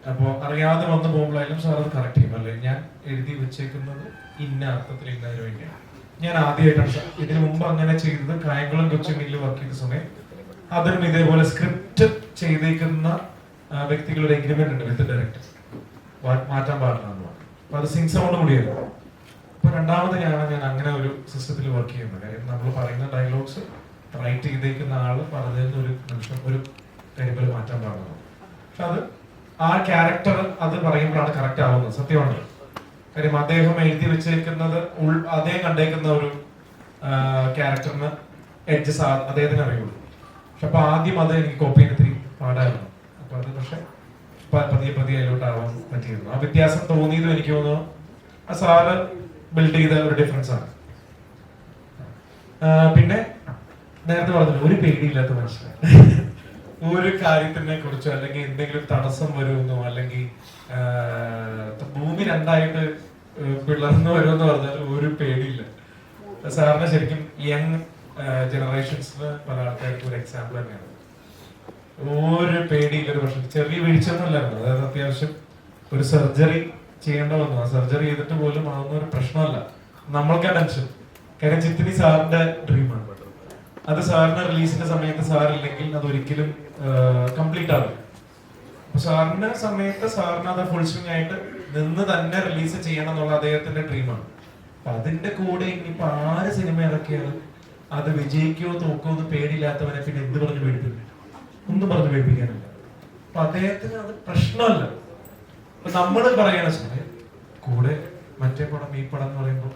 അപ്പോൾ അറിയാതെ വന്നു പോകുമ്പോഴായാലും സാർ അത് കറക്റ്റ് ചെയ്യും. അല്ലെ, ഞാൻ എഴുതി വെച്ചേക്കുന്നത് ഇന്ന അർത്ഥത്തിൽ ഇന്നതിന് വേണ്ടിയാണ്. ഞാൻ ആദ്യമായിട്ടാണ് സാർ ഇതിനു മുമ്പ് അങ്ങനെ ചെയ്തത്. കായംകുളം കൊച്ചുമില്ലിൽ വർക്ക് ചെയ്ത സമയം അതിനും ഇതേപോലെ സ്ക്രിപ്റ്റ് ചെയ്തേക്കുന്ന വ്യക്തികളുടെ എഗ്രിമെന്റ് ഉണ്ട് വിത്ത് ഡയറക്ടർ, മാറ്റാൻ പാടില്ലെന്ന് പറഞ്ഞു. അപ്പൊ അത് സിങ്സോട് കൂടിയായിരുന്നു. അപ്പൊ രണ്ടാമത് ഞാൻ അങ്ങനെ ഒരു സിസ്റ്റത്തിൽ വർക്ക് ചെയ്യുന്നത്. കാര്യം നമ്മൾ പറയുന്ന ഡയലോഗ്സ് റൈറ്റ് ചെയ്തേക്കുന്ന ആള് പറഞ്ഞതിന് ഒരു നിമിഷം ഒരു കരിമ്പൽ മാറ്റാൻ പാടുന്നു. പക്ഷെ അത് ആ ക്യാരക്ടർ അത് പറയുമ്പോഴാണ് കറക്റ്റ് ആവുന്നത്. സത്യമാണ്. കാര്യം അദ്ദേഹം എഴുതി വെച്ചേക്കുന്നത് അദ്ദേഹം കണ്ടേക്കുന്ന ഒരു ക്യാരക്ടറിന് എഡ്ജസ് അദ്ദേഹത്തിന് അറിയുള്ളൂ. പക്ഷെ അപ്പൊ ആദ്യം അത് എനിക്ക് കോപ്പി ചെയ്യാൻ ഇത്തിരി പാടായിരുന്നു. അപ്പൊ അത് പക്ഷെ പതിയെ അതിലോട്ടാവാൻ പറ്റിയിരുന്നു. ആ വ്യത്യാസം തോന്നിയതും എനിക്ക് തോന്നുന്നു ആ സാറ് ബിൽഡ് ചെയ്ത ഒരു ഡിഫറൻസ് ആണ്. പിന്നെ നേരത്തെ പറഞ്ഞില്ല, ഒരു പേടിയില്ലാത്ത മനുഷ്യനാണ്. ഒരു കാര്യത്തിനെ കുറിച്ചോ അല്ലെങ്കിൽ എന്തെങ്കിലും തടസ്സം വരുമെന്നോ അല്ലെങ്കിൽ ഭൂമി രണ്ടായിട്ട് പിളർന്നു വരുമെന്ന് പറഞ്ഞാൽ ഒരു പേടിയില്ല. സാറിന് ശരിക്കും യങ് ജനറേഷൻസിന് പല ആൾക്കാർക്ക് ഒരു എക്സാമ്പിൾ തന്നെയാണ്. ഒരു പേടിയില്ല. ഒരു പ്രശ്നം ചെറിയ വീഴ്ചയൊന്നുമില്ലായിരുന്നു. അതായത് അത്യാവശ്യം ഒരു സർജറി ചെയ്യേണ്ട വന്നു. ആ സർജറി ചെയ്തിട്ട് പോലും അതൊന്നും ഒരു പ്രശ്നമല്ല. നമ്മൾക്കാ ടെൻഷൻ. കാര്യം ചിത്തിനി സാറിന്റെ ഡ്രീമാണ്. അത് സാറിന്റെ റിലീസിന്റെ സമയത്ത് സാറില്ലെങ്കിൽ അതൊരിക്കലും കംപ്ലീറ്റ് ആവില്ല. അപ്പൊ സാറിന്റെ സമയത്ത് സാറിന് അത് ഫുൾ സ്വിംഗ് ആയിട്ട് നിന്ന് തന്നെ റിലീസ് ചെയ്യണം എന്നുള്ള അദ്ദേഹത്തിന്റെ ഡ്രീമാണ്. അപ്പൊ അതിന്റെ കൂടെ ഇനിയിപ്പോ ആര് സിനിമ ഇറക്കിയാലും അത് വിജയിക്കുമോ തോക്കുമോ എന്ന് പേടിയില്ലാത്തവനെ പിന്നെ എന്ത് പറഞ്ഞ് പേടിപ്പിക്കും? ഒന്നും പറഞ്ഞ് പേടിപ്പിക്കാനില്ല. അപ്പൊ അദ്ദേഹത്തിന് അത് പ്രശ്നമല്ല. അപ്പൊ നമ്മൾ പറയണ സമയം കൂടെ മറ്റേ പടം ഈ പടം എന്ന് പറയുമ്പോൾ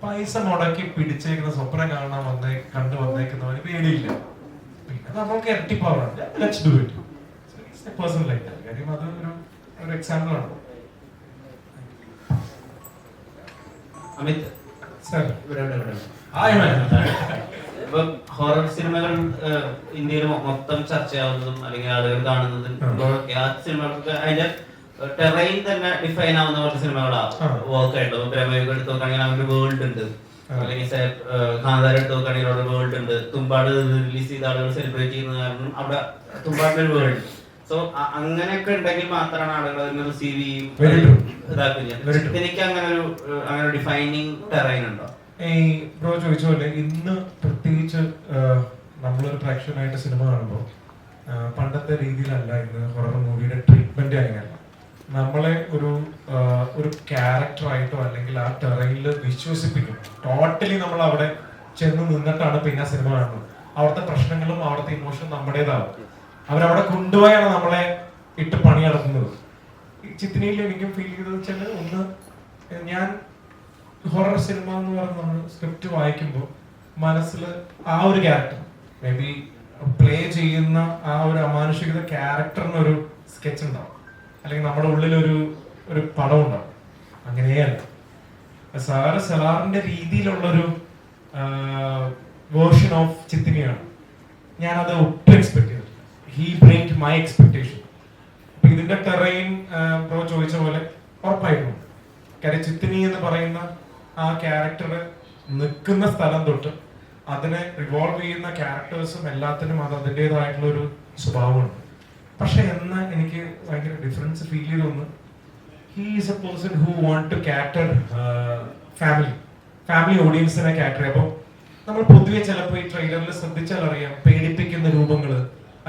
പൈസ മുടക്കി പിടിച്ചേക്കുന്ന സ്വപ്നം കാണാൻ കണ്ടു വന്നേക്കുന്നവന് പേടിയില്ല. പിന്നെ നമ്മൾക്ക് ഇരട്ടി പവറാണ്. ലെറ്റ്സ് ഡു ഇറ്റ് പേഴ്സണൽ ആയിട്ട്. കാര്യം അത് ഒരു എക്സാമ്പിൾ ആണ്. അമിത് സർ ഇപ്പൊ ഹൊറർ സിനിമകൾ ഇന്ത്യയിൽ മൊത്തം ചർച്ചയാവുന്നതും അല്ലെങ്കിൽ ആളുകൾ കാണുന്നതും ആ സിനിമകൾക്ക് അതിന്റെ ടെറൈൻ തന്നെ ഡിഫൈൻ ആവുന്ന കുറച്ച് സിനിമകളാണ് വർക്ക് ആയിട്ടുള്ളത്. പ്രേമയുഗം എടുത്ത് നോക്കുകയാണെങ്കിൽ അവരുടെ വേൾഡ് ഉണ്ട്, അല്ലെങ്കിൽ ഖാന്താരം എടുത്ത് നോക്കുകയാണെങ്കിൽ അവിടെ വേൾഡ് ഉണ്ട്. തുമ്പാട് റിലീസ് ചെയ്ത ആളുകൾ സെലിബ്രേറ്റ് ചെയ്യുന്ന കാരണം അവിടെ തുമ്പാടിന്റെ ഒരു വേൾഡ്. സോ അങ്ങനെയൊക്കെ ഉണ്ടെങ്കിൽ മാത്രമാണ് ആളുകൾ അതിനെ റിസീവ് ചെയ്യും ഇതാക്കുക. എനിക്ക് അങ്ങനെ ഒരു ഡിഫൈനിങ് ടെറൈൻ ഉണ്ടോ? ബ്രോ ചോദിച്ച പോലെ ഇന്ന് പ്രത്യേകിച്ച് നമ്മളൊരു പ്രേക്ഷകനായിട്ട് സിനിമ കാണുമ്പോൾ പണ്ടത്തെ രീതിയിലല്ല ഇന്ന് ഹൊറർ മൂവിയുടെ ട്രീറ്റ്മെന്റ് അങ്ങനെയല്ല. നമ്മളെ ഒരു ക്യാരക്ടറായിട്ടോ അല്ലെങ്കിൽ ആ ടെറൈനിൽ വിശ്വസിപ്പിക്കും. ടോട്ടലി നമ്മൾ അവിടെ ചെന്ന് നിന്നിട്ടാണ് പിന്നെ ആ സിനിമ കാണുന്നത്. അവിടുത്തെ പ്രശ്നങ്ങളും അവിടുത്തെ ഇമോഷനും നമ്മുടേതാവും. അവരവിടെ കൊണ്ടുപോയാണ് നമ്മളെ ഇട്ട് പണി നടത്തുന്നത്. ചിത്നിയിൽ എനിക്കും ഫീൽ ചെയ്തത് വെച്ചാൽ, ഒന്ന് ഞാൻ ഹൊറർ സിനിമ എന്ന് പറഞ്ഞ് നമ്മൾ സ്ക്രിപ്റ്റ് വായിക്കുമ്പോൾ മനസ്സിൽ ആ ഒരു ക്യാരക്ടർ മേ ബി പ്ലേ ചെയ്യുന്ന ആ ഒരു അമാനുഷികത ക്യാരക്ടറിനൊരു സ്കെച്ച് ഉണ്ടാവും, അല്ലെങ്കിൽ നമ്മുടെ ഉള്ളിലൊരു പടം ഉണ്ടാവും. അങ്ങനെയല്ല സലാറിന്റെ രീതിയിലുള്ളൊരു വേർഷൻ ഓഫ് ചിത്നിയാണ്. ഞാനത് ഒട്ടും എക്സ്പെക്ട് ചെയ്തിട്ടില്ല. He break my expectation. അപ്പൊ ഇതിന്റെ ടെറൈൻ ബ്രോ ചോദിച്ച പോലെ ഉറപ്പായിരുന്നു. കാര്യം ചിത്നി എന്ന് പറയുന്ന ആ ക്യാരക്ടർ നിൽക്കുന്ന സ്ഥലം തൊട്ട് അതിനെ റിവോൾവ് ചെയ്യുന്ന ക്യാരക്ടേഴ്സും എല്ലാത്തിനും അത് അതിൻ്റെതായിട്ടുള്ള ഒരു സ്വഭാവമുണ്ട്. പക്ഷെ എന്നാൽ എനിക്ക് ഭയങ്കര ഡിഫറൻസ് ഫീൽ ചെയ്തൊന്ന്, he is a person who want to cater family ഓഡിയൻസിനെ കാറ്റർ ചെയ്യും. അപ്പോൾ നമ്മൾ പൊതുവെ ചിലപ്പോൾ ഈ ട്രെയിലറിൽ ശ്രദ്ധിച്ചാൽ അറിയാം, പേടിപ്പിക്കുന്ന രൂപങ്ങള്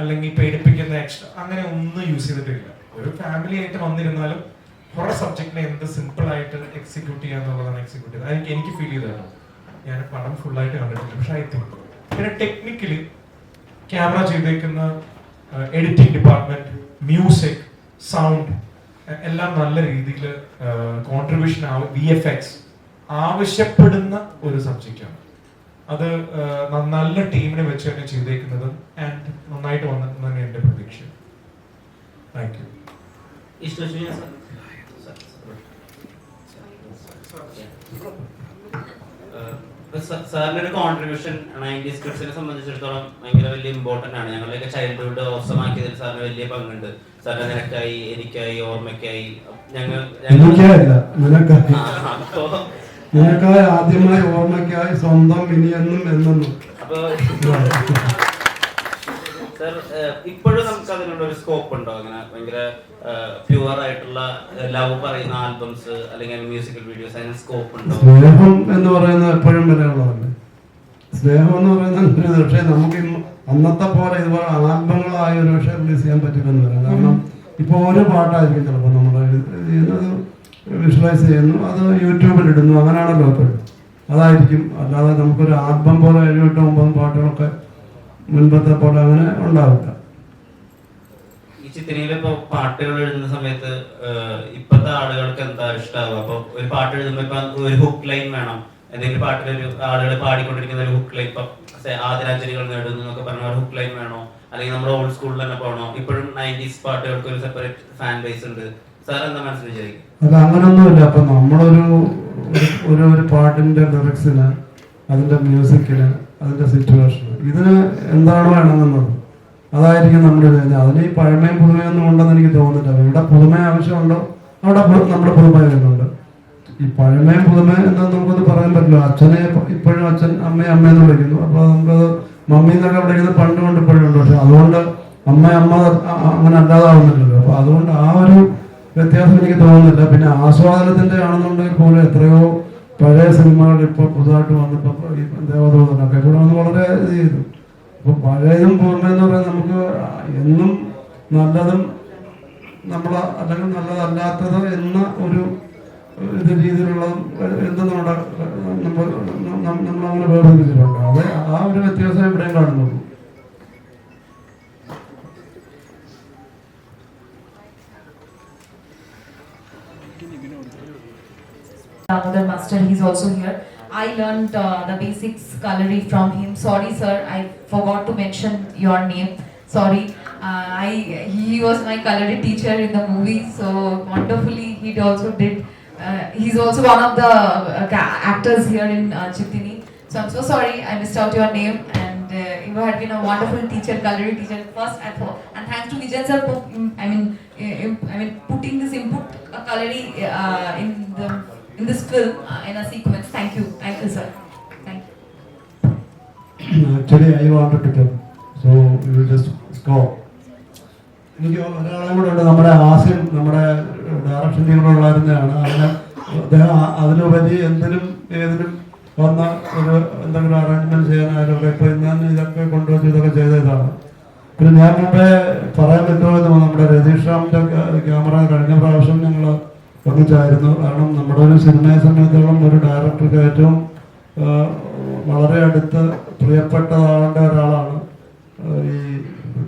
അല്ലെങ്കിൽ പേടിപ്പിക്കുന്ന എക്സ്ട്രാ അങ്ങനെ ഒന്നും യൂസ് ചെയ്തിട്ടില്ല. ഒരു ഫാമിലി ആയിട്ട് വന്നിരുന്നാലും ഹൊറർ സബ്ജക്റ്റിനെ എന്ത് സിമ്പിൾ ആയിട്ട് എക്സിക്യൂട്ട് ചെയ്യാന്നുള്ളതാണ് എക്സിക്യൂട്ട് ചെയ്തത്. എനിക്ക് ഫീൽ ചെയ്തതാണ്. ഞാൻ പടം ഫുള്ളായിട്ട് കണ്ടിട്ടില്ല, പക്ഷെ ഐ തിങ്ക് പിന്നെ ടെക്നിക്കലി ക്യാമറ ചെയ്തേക്കുന്ന എഡിറ്റിംഗ് ഡിപ്പാർട്ട്മെന്റ്, മ്യൂസിക്, സൗണ്ട് എല്ലാം നല്ല രീതിയിൽ കോൺട്രിബ്യൂഷൻ VFX ആവശ്യപ്പെടുന്ന ഒരു സബ്ജക്റ്റാണ്. അത് നല്ല ടീമിനെ വെച്ച് തന്നെ ചെയ്തേക്കുന്നത് ആൻഡ് നന്നായിട്ട് വന്നിട്ടുണ്ടെന്നാണ് എന്റെ പ്രതീക്ഷ. Thank you. സാറിന്റെ ഒരു കോൺട്രിബ്യൂഷൻ 90s കിഡ്സിനെ സംബന്ധിച്ചിടത്തോളം ഭയങ്കര വലിയ ഇമ്പോർട്ടന്റ് ആണ്. ഞങ്ങളുടെയൊക്കെ ചൈൽഡ്ഹുഡ് ഓസമാക്കിയതിൽ സാറിന് വലിയ പങ്കുണ്ട്. സാറിന് നിനക്കായി, എനിക്കായി, ഓർമ്മയ്ക്കായി നിനക്കായി, ആദ്യമായി, ഓർമ്മയ്ക്കായി, സ്വന്തം, ഇനിയെന്നും എന്നും. അപ്പൊ സർ ഇപ്പോഴും നമുക്ക് അതിനുള്ള ഒരു സ്കോപ്പ് ഉണ്ടോ? അങ്ങനെ ഭയങ്കര പ്യുവർ ആയിട്ടുള്ള ലവ് പറയുന്ന ആൽബംസ് അല്ലെങ്കിൽ മ്യൂസിക്കൽ വീഡിയോസ്, അതിന് സ്കോപ്പ് ഉണ്ടോ? സ്നേഹം എന്ന് പറയുന്നത് എപ്പോഴും വിലയുള്ളതല്ലേ. സ്നേഹം എന്ന് പറയുന്നത് പക്ഷേ നമുക്ക് അന്നത്തെ പോലെ ഇതുപോലെ ആൽബങ്ങളായി ഒരു പക്ഷേ റിലീസ് ചെയ്യാൻ പറ്റില്ലെന്ന് പറയാം. കാരണം ഇപ്പോൾ ഒരു പാട്ടായിരിക്കും ചിലപ്പോൾ നമ്മൾ ചെയ്യുന്നത്, വിഷ്വലൈസ് ചെയ്യുന്നു, അത് യൂട്യൂബിൽ ഇടുന്നു, അങ്ങനെയാണല്ലോ എപ്പോഴും. അതായിരിക്കും. അല്ലാതെ നമുക്കൊരു ആൽബം പോലെ 7-9 പാട്ടുകളൊക്കെ മുൻപത്തെ പോലെ അങ്ങനെ ഉണ്ടാവില്ല. ഈ ചിത്രയില് ഇപ്പൊ പാട്ടുകൾ എഴുതുന്ന സമയത്ത് ഇപ്പത്തെ ആളുകൾക്ക് എന്താ ഇഷ്ടമാവുക? അപ്പൊ ഒരു പാട്ട് എഴുതുമ്പോ ഇപ്പൊ ഒരു ഹുക്ക് ലൈൻ വേണം. എന്തെങ്കിലും പാട്ടിൽ ഒരു ആളുകൾ പാടിക്കൊണ്ടിരിക്കുന്ന ഒരു ഹുക്ക് ലൈൻ, ഇപ്പൊ ആദരാഞ്ജലികൾ നേടുന്നു എന്നൊക്കെ പറഞ്ഞ ഒരു ഹുക്ക് ലൈൻ വേണോ? അല്ലെങ്കിൽ നമ്മുടെ ഓൾഡ് സ്കൂളിൽ തന്നെ പോകണോ? ഇപ്പോഴും 90s പാട്ടുകൾക്ക് ഒരു സെപ്പറേറ്റ് ഫാൻ ബേസ് ഉണ്ട്. സാർ എന്താ മനസ്സിൽ വിചാരിക്കും? അത് അങ്ങനൊന്നുമില്ല. അപ്പൊ നമ്മളൊരു പാട്ടിന്റെ ലിറിക്സിന്, അതിന്റെ മ്യൂസിക്കിന്, അതിന്റെ സിറ്റുവേഷന്, ഇതിന് എന്താണോ വേണമെന്നുള്ളത് അതായിരിക്കും നമ്മുടെ ഇത്. അതിന് ഈ പഴമയും പുതുമയൊന്നും ഉണ്ടെന്ന് എനിക്ക് തോന്നുന്നില്ല. ഇവിടെ പുതുമ ആവശ്യമുണ്ടോ അവിടെ നമ്മുടെ പുതുമ വരുന്നുണ്ട്. ഈ പഴമയും പുതുമ എന്താന്ന് നമുക്കൊന്ന് പറയാൻ പറ്റില്ല. അച്ഛനെ ഇപ്പോഴും അച്ഛൻ അമ്മയെന്ന് വിളിക്കുന്നു. അപ്പൊ നമുക്കത് മമ്മി എന്നൊക്കെ വിളിക്കുന്നത് പണ്ട് കൊണ്ട് ഇപ്പോഴും ഉണ്ട്. പക്ഷെ അതുകൊണ്ട് അമ്മ അങ്ങനെ അല്ലാതാവുന്നില്ലല്ലോ. അപ്പൊ അതുകൊണ്ട് ആ ഒരു വ്യത്യാസം എനിക്ക് തോന്നുന്നില്ല. പിന്നെ ആസ്വാദനത്തിന്റെ ആണെന്നുണ്ടെങ്കിൽ പോലും എത്രയോ പഴയ സിനിമകൾ ഇപ്പോൾ പുതുതായിട്ട് വന്നപ്പോൾ ഈ ദേവദൂതനൊക്കെ ഇവിടെ വന്ന് വളരെ ഇത് ചെയ്തു. അപ്പൊ പഴയതും പുതുമയെന്ന് പറയുന്നത് നമുക്ക് എന്നും നല്ലതും അല്ലെങ്കിൽ നല്ലതല്ലാത്തത് എന്ന ഒരു ഇത് രീതിയിലുള്ള എന്തെന്നുണ്ട് നമ്മളങ്ങനെ വേർതിരിച്ചിട്ടുണ്ട്. അത് ആ ഒരു വ്യത്യാസം ഇവിടെയും കാണുന്നുള്ളൂ. Damodar Master, he's also here. I learned the basics culinary from him. Sorry sir, I forgot to mention your name. Sorry. He was my culinary teacher in the movie, so wonderfully he also did. He's also one of the actors here in Chittini. So I'm so sorry I missed out your name, and you had been a wonderful teacher, culinary teacher first at home. And thanks to Vijayan sir, putting this input culinary in this film in a sequence. Thank you sir. Thank you. Actually, I wanted to tell, so you will just stop. എനിക്ക് ഒരാളെ കൂടെ ഉണ്ട്, നമ്മുടെ ആസിം, നമ്മുടെ direction ടീമിലുള്ളായിരുന്നതാണ്. അദ്ദേഹം അതിനുപരി എന്തിനും ഏതിനും വന്ന ഒരു എന്തെങ്കിലും അറേഞ്ച്മെന്റ് ചെയ്യാനായാലും ഇപ്പോൾ ഞാൻ ഇതൊക്കെ കൊണ്ടുവച്ച് ഇതൊക്കെ ചെയ്തതാണ്. പിന്നെ ഞാൻ മുമ്പേ പറയാൻ പറ്റുമെന്ന് നമ്മുടെ രതീഷ് റാമിൻ്റെ ക്യാമറ കഴിഞ്ഞ പ്രാവശ്യം ഞങ്ങൾ ഒന്നിച്ചായിരുന്നു. കാരണം നമ്മുടെ ഒരു സിനിമയെ സംബന്ധിച്ചോളം ഒരു ഡയറക്ടർക്ക് ഏറ്റവും വളരെ അടുത്ത് പ്രിയപ്പെട്ടതാവേണ്ട ഒരാളാണ് ഈ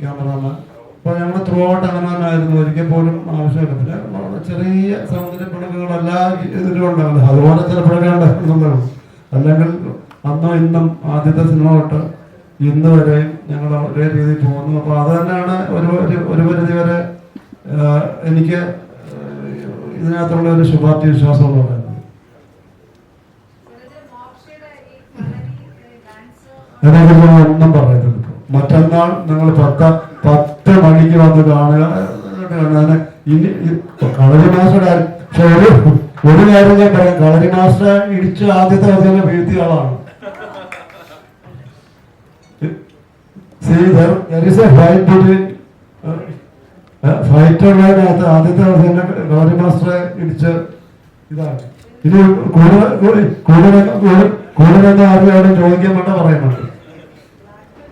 ക്യാമറമാൻ. അപ്പോൾ ഞങ്ങൾ ത്രൂ ഔട്ട് അങ്ങനെ തന്നെ ആയിരുന്നു. ഒരിക്കൽ പോലും ആവശ്യമില്ല. വളരെ ചെറിയ സൗന്ദര്യപ്പിണക്കുകൾ എല്ലാ ഇതിലും ഉണ്ടാവില്ല, അതുപോലെ ചിലപ്പോഴൊക്കെ ഉണ്ടാകുന്നുള്ളൂ. അല്ലെങ്കിൽ അന്നും ഇന്നും ആദ്യത്തെ സിനിമ തൊട്ട് ഇന്ന് വരെയും ഞങ്ങൾ ഒരേ രീതിയിൽ പോകുന്നു. അപ്പോൾ അത് തന്നെയാണ് ഒരു പരിധി വരെ എനിക്ക് ഇതിനകത്തുള്ള ഒരു ശുഭാപ്തി വിശ്വാസം എന്ന് പറയുന്നത്. അതിനെക്കുറിച്ച് ഒന്നും പറയുന്നില്ല. മറ്റന്നാൾ നിങ്ങൾ 10 മണിക്ക് വന്ന് കാണുക. ഇനി കളരി മാസ്റ്റർ, പക്ഷെ ഒരു കാര്യം ഞാൻ പറയാം, കളരി മാസ്റ്റർ ഇടിച്ച് ആദ്യത്തെ ദിവസം വീഴ്ത്തിയ ആളാണ്. ഫൈറ്റ് ഉള്ളതിനകത്ത് ആദ്യത്തെ ദിവസം കളരി മാസ്റ്ററെ ഇടിച്ച് ഇതാണ്. ഇത് കൂടുതലൊന്നും ആരും ചോദിക്കാൻ വേണ്ട പറയുന്നുണ്ട്.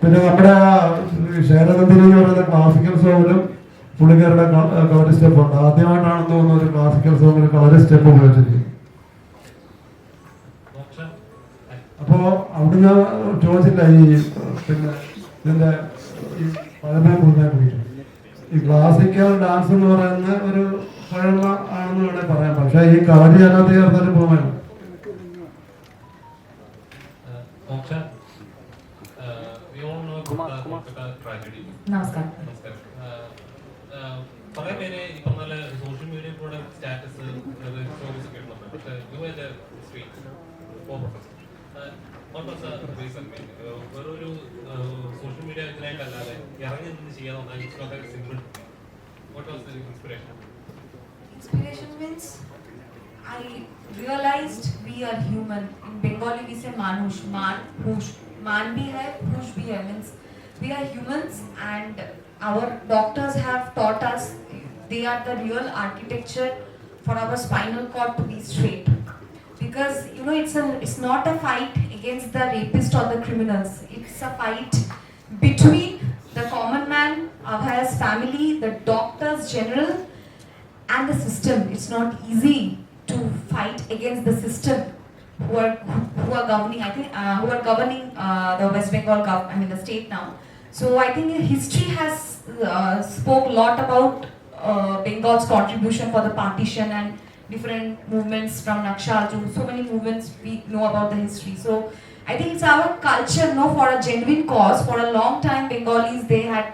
പിന്നെ നമ്മുടെ ശേരനന്ദിനി എന്ന് പറയുന്ന ക്ലാസിക്കൽ സോങ്ങിലും പുള്ളിക്കാരുടെ കളരി സ്റ്റെപ്പ് ഉണ്ട്. ആദ്യമായിട്ടാണെന്ന് തോന്നുന്നു ഒരു ക്ലാസിക്കൽ സോങ്ങിൽ കളരി സ്റ്റെപ്പ് ഉപയോഗിച്ചിരിക്കും. അപ്പോ അവിടുന്ന് ചോദിച്ചില്ല ഈ പിന്നെ ഇതിന്റെ ഈ പഴമയെ കുറിക്കാൻ പോയിട്ട്. ഈ ക്ലാസിക്കൽ ഡാൻസ് എന്ന് പറയുന്ന ഒരു പഴമ ആണെന്ന് വേണമെങ്കിൽ പറയാം. പക്ഷെ ഈ കളരി അതിനകത്ത് ചേർന്നൊരു ഭൂമിയാണ്. നമസ്കാരം. കുറെ പേര് ഈ പറഞ്ഞ സോഷ്യൽ മീഡിയ കൂടെ സ്റ്റാറ്റസ് സ്റ്റോറീസ് ഒക്കെ ഇടുന്നുണ്ട്. പക്ഷേ വേറൊരു സോഷ്യൽ മീഡിയ ഇതിനായിട്ടല്ലാതെ ഇറങ്ങി നിന്ന് ചെയ്യാൻ simple. What was the inspiration? Inspiration means I realized we are human. In Bengali we say manush, man, push. Man bhi hai, push bhi hai. Means we are humans, and our doctors have taught us they are the real architecture for our spinal cord to be straight. Because it's not a fight against the rapist or the criminals. It's a fight between the common man, Abhaya's family, the doctors general, and the system. It's not easy to fight against the system who are governing. I think who are governing the West Bengal the state now. So I think history has spoke a lot about Bengal's contribution for the partition and different movements from Naxal to so many movements we know about the history. So I think it's our culture, for a genuine cause. For a long time, Bengalis, they had,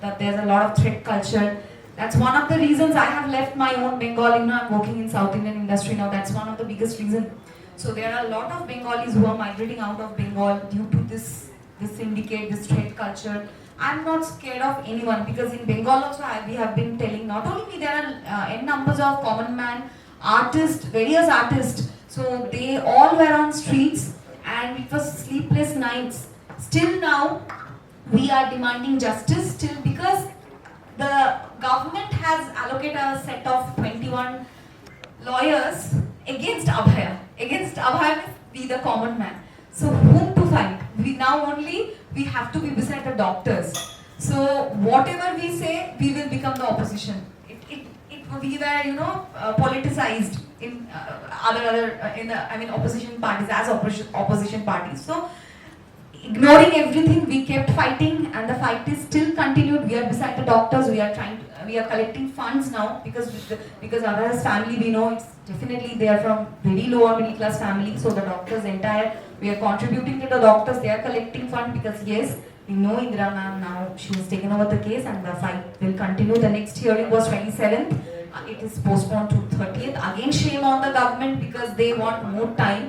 that there's a lot of threat culture. That's one of the reasons I have left my own Bengal. I'm working in South Indian industry now. That's one of the biggest reasons. So there are a lot of Bengalis who are migrating out of Bengal due to this syndicate, this threat culture. I'm not scared of anyone, because in Bengal also we have been telling, not only me, there are n numbers of common man, artists, various artists. So they all were on streets and it was sleepless nights. Still now we are demanding justice, still, because the government has allocated a set of 21 lawyers against Abhaya. Against Abhaya means we the common man. So whom to fight? We have to be beside the doctors. So whatever we say, we will become the opposition. We were, politicized. in other in the opposition parties as opposition parties. So ignoring everything, we kept fighting, and the fight is still continued. We are beside the doctors. We are collecting funds now because our family, we know it's definitely they are from very lower middle class family. So the doctors we are contributing to the doctors. They are collecting fund because yes, we know Indira ma'am now, she has taken over the case and the fight will continue. The next hearing was 27th. It is postponed to 30th. Again, shame on the government because they want more time.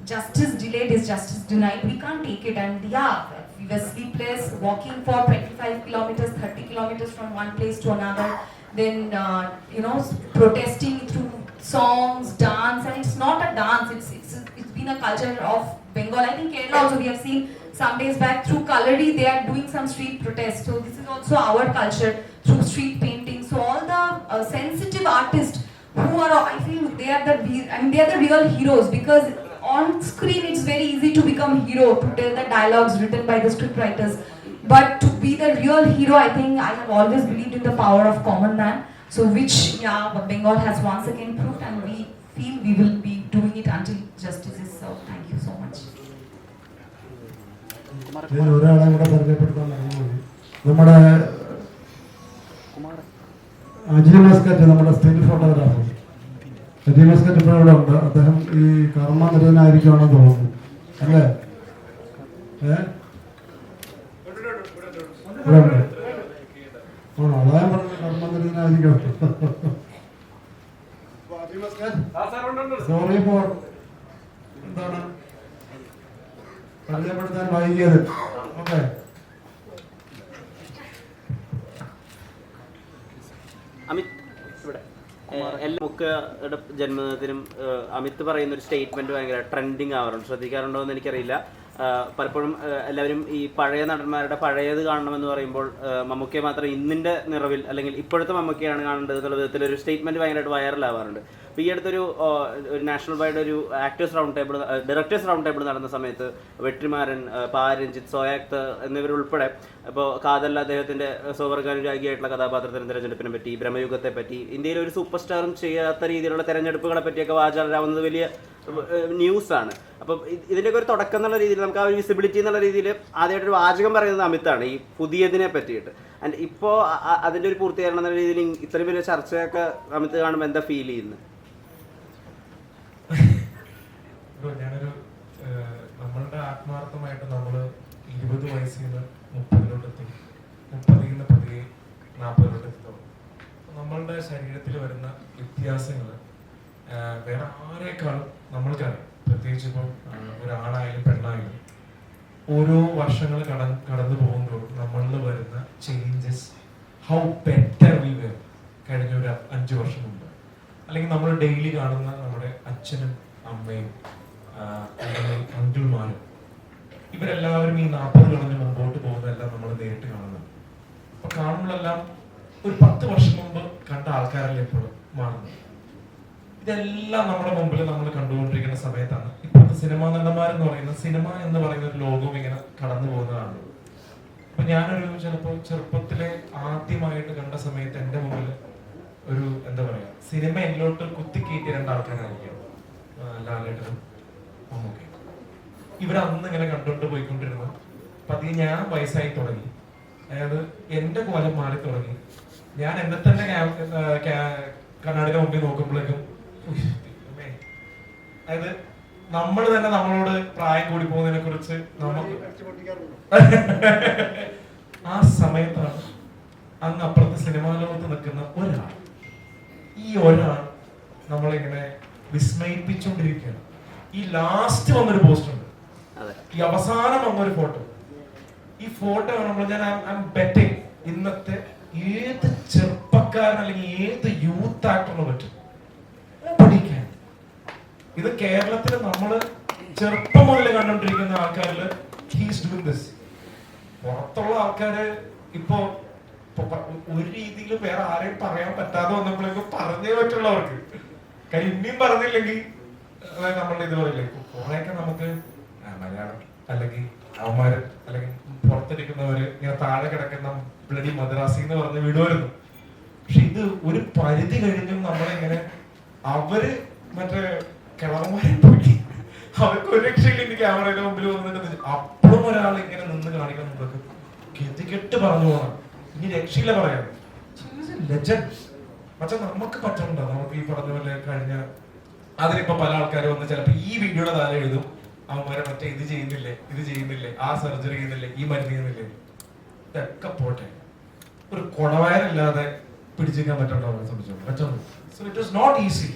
Justice delayed is justice denied. We can't take it. And yeah, we were sleepless, walking for 25 kilometers, 30 kilometers from one place to another. Then, protesting through songs, dance. And it's not a dance. It's been a culture of Bengal. I think Kerala also, we have seen some days back through Kalari, they are doing some street protests. So this is also our culture through street painting. So all the sensitive artists who are, I feel they are the real heroes, because on screen it's very easy to become hero, to tell the dialogues written by the script writers. But to be the real hero, I think I have always believed in the power of common man. So which, Bengal has once again proved, and we feel we will be doing it until justice is served. Thank you so much. ഞാൻ ഒരാളെ കൂടെ പരിചയപ്പെടുത്താൻ മറന്നുപോയി. നമ്മുടെ Aji Muscat, നമ്മുടെ still photographer Aji Muscat ഇപ്പോൾ ഇവിടെ ഉണ്ട്. അദ്ദേഹം ഈ കർമ്മനിരതനായിരിക്കുവാണെന്ന് തോന്നുന്നു, അല്ലേ? ഇവിടെ ഉണ്ട്. ആണോ? അതാ പറഞ്ഞത് കർമ്മനിരതനായിരിക്കും. സോറി ഫോർ എന്താണ് പരിചയപ്പെടുത്താൻ വൈകിയത്. ഓക്കെ, അമിത് ഇവിടെ എല്ലാ മുഖയുടെ ജന്മദിനത്തിനും അമിത് പറയുന്ന ഒരു സ്റ്റേറ്റ്മെന്റ് ഭയങ്കര ട്രെൻഡിങ് ആവാറുണ്ട്. ശ്രദ്ധിക്കാറുണ്ടോ എന്ന് എനിക്കറിയില്ല. പലപ്പോഴും എല്ലാവരും ഈ പഴയ നടന്മാരുടെ പഴയത് കാണണമെന്ന് പറയുമ്പോൾ മമ്മൂക്കയെ മാത്രം ഇന്നിൻ്റെ നിറവിൽ അല്ലെങ്കിൽ ഇപ്പോഴത്തെ മമ്മൂക്കയാണ് കാണേണ്ടത് എന്നുള്ള വിധത്തിലൊരു സ്റ്റേറ്റ്മെൻറ്റ് ഭയങ്കരമായിട്ട് വൈറലാവാറുണ്ട്. അപ്പോൾ ഈ അടുത്തൊരു നാഷണൽ വൈഡ് ഒരു actors round table, directors round table നടന്ന സമയത്ത് വെട്രിമാരൻ, രഞ്ജിത്ത്, സോയാക്ത് എന്നിവരുൾപ്പെടെ ഇപ്പോൾ കാതൽ അദ്ദേഹത്തിൻ്റെ സ്വവർഗാനുരാഗിയായിട്ടുള്ള കഥാപാത്രത്തിൻ്റെ തിരഞ്ഞെടുപ്പിനെ പറ്റി, ബ്രഹ്മയുഗത്തെ പറ്റി, ഇന്ത്യയിലെ ഒരു സൂപ്പർ സ്റ്റാറും ചെയ്യാത്ത രീതിയിലുള്ള തെരഞ്ഞെടുപ്പുകളെ പറ്റിയൊക്കെ വാചാലരാവുന്നത് വലിയ ന്യൂസാണ്. അപ്പം ഇതിൻ്റെയൊക്കെ ഒരു തുടക്കം എന്നുള്ള രീതിയിൽ നമുക്ക് ആ ഒരു വിസിബിലിറ്റി എന്നുള്ള രീതിയിൽ ആദ്യമായിട്ടൊരു വാചകം പറയുന്നത് അമിത്താണ് ഈ പുതിയതിനെ പറ്റിയിട്ട്. ആൻഡ് ഇപ്പോൾ അതിൻ്റെ ഒരു പൂർത്തീകരണം എന്ന രീതിയിൽ ഇത്രയും വലിയ ചർച്ചയൊക്കെ അമിത് കാണുമ്പോൾ എന്താ ഫീൽ ചെയ്യുന്നത്? ഞാനൊരു നമ്മളുടെ ആത്മാർത്ഥമായിട്ട് നമ്മൾ 20 വയസ്സിൽ നിന്ന് 30-ലോട്ടെത്തി, 30-ൽ നിന്ന് 40-ലോട്ടെത്തി തുടങ്ങും. നമ്മളുടെ ശരീരത്തിൽ വരുന്ന വ്യത്യാസങ്ങൾ വേറെ ആരെക്കാളും നമ്മൾക്കറിയാം. പ്രത്യേകിച്ച് ഇപ്പം ഒരാണായാലും പെണ്ണായാലും ഓരോ വർഷങ്ങൾ കടന്നു പോകുമ്പോഴും നമ്മളിൽ വരുന്ന changes, how better we were കഴിഞ്ഞ ഒരു 5 വർഷം മുമ്പ്, അല്ലെങ്കിൽ നമ്മൾ ഡെയിലി കാണുന്ന നമ്മുടെ അച്ഛനും അമ്മയും അല്ലെങ്കിൽ അങ്കിൾമാരും, ഇവരെല്ലാവരും ഈ 40 കളഞ്ഞ് മുമ്പോട്ട് പോകുന്നതെല്ലാം നമ്മൾ നേരിട്ട് കാണുന്നുണ്ട്. അപ്പൊ കാണുമ്പോഴെല്ലാം ഒരു 10 വർഷം മുമ്പ് കണ്ട ആൾക്കാരല്ലേ ഇപ്പോഴും മാറുന്നത്. ഇതെല്ലാം നമ്മുടെ മുമ്പിൽ നമ്മൾ കണ്ടുകൊണ്ടിരിക്കുന്ന സമയത്താണ് ഇപ്പോഴത്തെ സിനിമാ നടന്മാരെന്ന് പറയുന്ന, സിനിമ എന്ന് പറയുന്ന ഒരു ലോകവും ഇങ്ങനെ കടന്നു പോകുന്നതാണ്. അപ്പൊ ഞാനൊരു ചിലപ്പോൾ ചെറുപ്പത്തിലെ ആദ്യമായിട്ട് കണ്ട സമയത്ത് എൻ്റെ മുമ്പിൽ ഒരു എന്താ പറയാ, സിനിമ എന്നിലോട്ട് കുത്തിക്കയറ്റിയ 2 ആൾക്കാരായിരിക്കും, ലാലേട്ടനും മമ്മൂക്കയും. ഇവരന്ന് ഇങ്ങനെ കണ്ടോണ്ട് പോയിക്കൊണ്ടിരുന്നു. പതിയെ ഞാൻ വയസ്സായി തുടങ്ങി, അതായത് എന്റെ കോലം മാറി തുടങ്ങി. ഞാൻ എന്നെ തന്നെ കണ്ണാടിയുടെ മുമ്പിൽ നോക്കുമ്പോഴേക്കും അതായത് നമ്മൾ തന്നെ നമ്മളോട് പ്രായം കൂടി പോകുന്നതിനെ കുറിച്ച് നമുക്ക് ആ സമയത്താണ് അങ്ങ് അപ്പുറത്തെ സിനിമാ ലോകത്ത് നിൽക്കുന്ന ഒരാൾ, ഈ ഒരാൾ നമ്മളിങ്ങനെ വിസ്മയിപ്പിച്ചുകൊണ്ടിരിക്കുകയാണ്. ഈ ലാസ്റ്റ് വന്നൊരു പോസ്റ്റർ ഉണ്ട്, ഈ അവസാനം വന്നൊരു ഫോട്ടോ. ഈ ഫോട്ടോ കാണുമ്പോൾ ഞാൻ ബെറ്റിംഗ് ഇന്നത്തെ ഏത് ചെറുപ്പക്കാരൻ അല്ലെങ്കിൽ ഏത് യൂത്ത് ആക്ടറിനെ പറ്റും പഠിക്കാൻ. ഇത് കേരളത്തിൽ നമ്മൾ ചെറുപ്പം മുതൽ കണ്ടോണ്ടിരിക്കുന്ന ആൾക്കാരിൽ ഹീസ് ഡൂയിങ് ദിസ്. പുറത്തുള്ള ആൾക്കാര് ഇപ്പോ ഒരു രീതിയിൽ വേറെ ആരെയും പറയാൻ പറ്റാതെ വന്നപ്പോഴേക്കും പറഞ്ഞേ പറ്റുള്ളവർക്ക്. കാര്യം ഇനിയും പറഞ്ഞില്ലെങ്കിൽ നമ്മളുടെ ഇതുപോലെ കുറെയൊക്കെ നമുക്ക് മലയാളം അല്ലെങ്കിൽ അവന്മാര് അല്ലെങ്കിൽ പുറത്തിരിക്കുന്നവര് ഇങ്ങനെ താഴെ കിടക്കുന്ന ബ്ലഡി മദ്രാസി എന്ന് പറഞ്ഞ് വിടുമായിരുന്നു. പക്ഷെ ഇത് ഒരു പരിധി കഴിഞ്ഞും നമ്മളിങ്ങനെ അവര് മറ്റേ കിളവന്മാരെ പോയി അവർക്ക് ഒരു രക്ഷയില്ല ഇനി ക്യാമറയുടെ മുമ്പിൽ വന്നിട്ട് അപ്പോഴും ഒരാൾ ഇങ്ങനെ നിന്ന് കാണിക്കണം നമുക്ക് ഗതികെട്ട് പറഞ്ഞു പോകണം ഇനി രക്ഷയില്ല പറയാം ലെജൻഡ് പക്ഷെ നമുക്ക് പറ്റുന്നുണ്ടോ നമുക്ക് ഈ പറഞ്ഞ പോലെ കഴിഞ്ഞ അതിനിപ്പോ പല ആൾക്കാർ വന്ന് ചിലപ്പോ ഈ വീഡിയോയുടെ താഴെ എഴുതും അവന്മാരെ മറ്റേ ഇത് ചെയ്യുന്നില്ലേ ആ സർജറി ചെയ്യുന്നില്ലേ ഈ മരുന്ന് ചെയ്യുന്നില്ലേ ഇതൊക്കെ പോട്ടെ ഒരു കൊടവയറില്ലാതെ പിടിച്ചേക്കാൻ പറ്റുന്നുണ്ടോ അവരെ സംബന്ധിച്ചോളം പറ്റുന്നു so it was not easy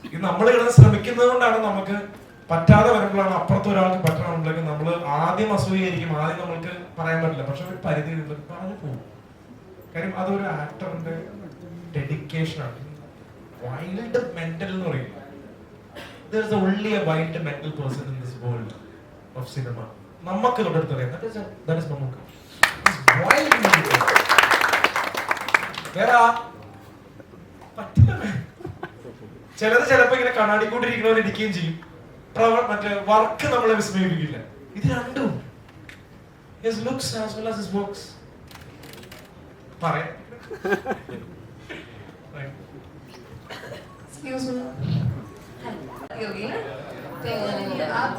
ഇത് നമ്മൾ ഇവിടെ ശ്രമിക്കുന്നത് കൊണ്ടാണ് നമുക്ക് പറ്റാതെ വരുമ്പോഴാണ് അപ്പുറത്ത് ഒരാൾക്ക് പറ്റണമെന്നുണ്ടെങ്കിൽ നമ്മൾ ആദ്യം അസൂയായിരിക്കും ആദ്യം നമ്മൾക്ക് പറയാൻ പറ്റില്ല പക്ഷെ ഒരു പരിധി പറഞ്ഞു പോകും കാര്യം അതൊരു ആക്ടറിന്റെ ഡെഡിക്കേഷൻ ആണ് വൈൽഡ് മെന്റൽ എന്ന് പറയുന്നത് there is only a wild mental person in this world of cinema നമുക്ക് തൊട്ടടുത്തറിയാം that is Mammootty wild mental വേറെ പറ്റില്ല ചിലപ്പോ ഇങ്ങനെ കണ്ണാടിക്കൊണ്ടിരിക്കുന്നവർ ഇരിക്കുകയും ചെയ്യും മറ്റേ വർക്ക് നമ്മളെ വിസ്മയിപ്പിക്കില്ല ഇത് രണ്ടും his looks as well as his works പറയാം Excuse me. होगी ना तो आप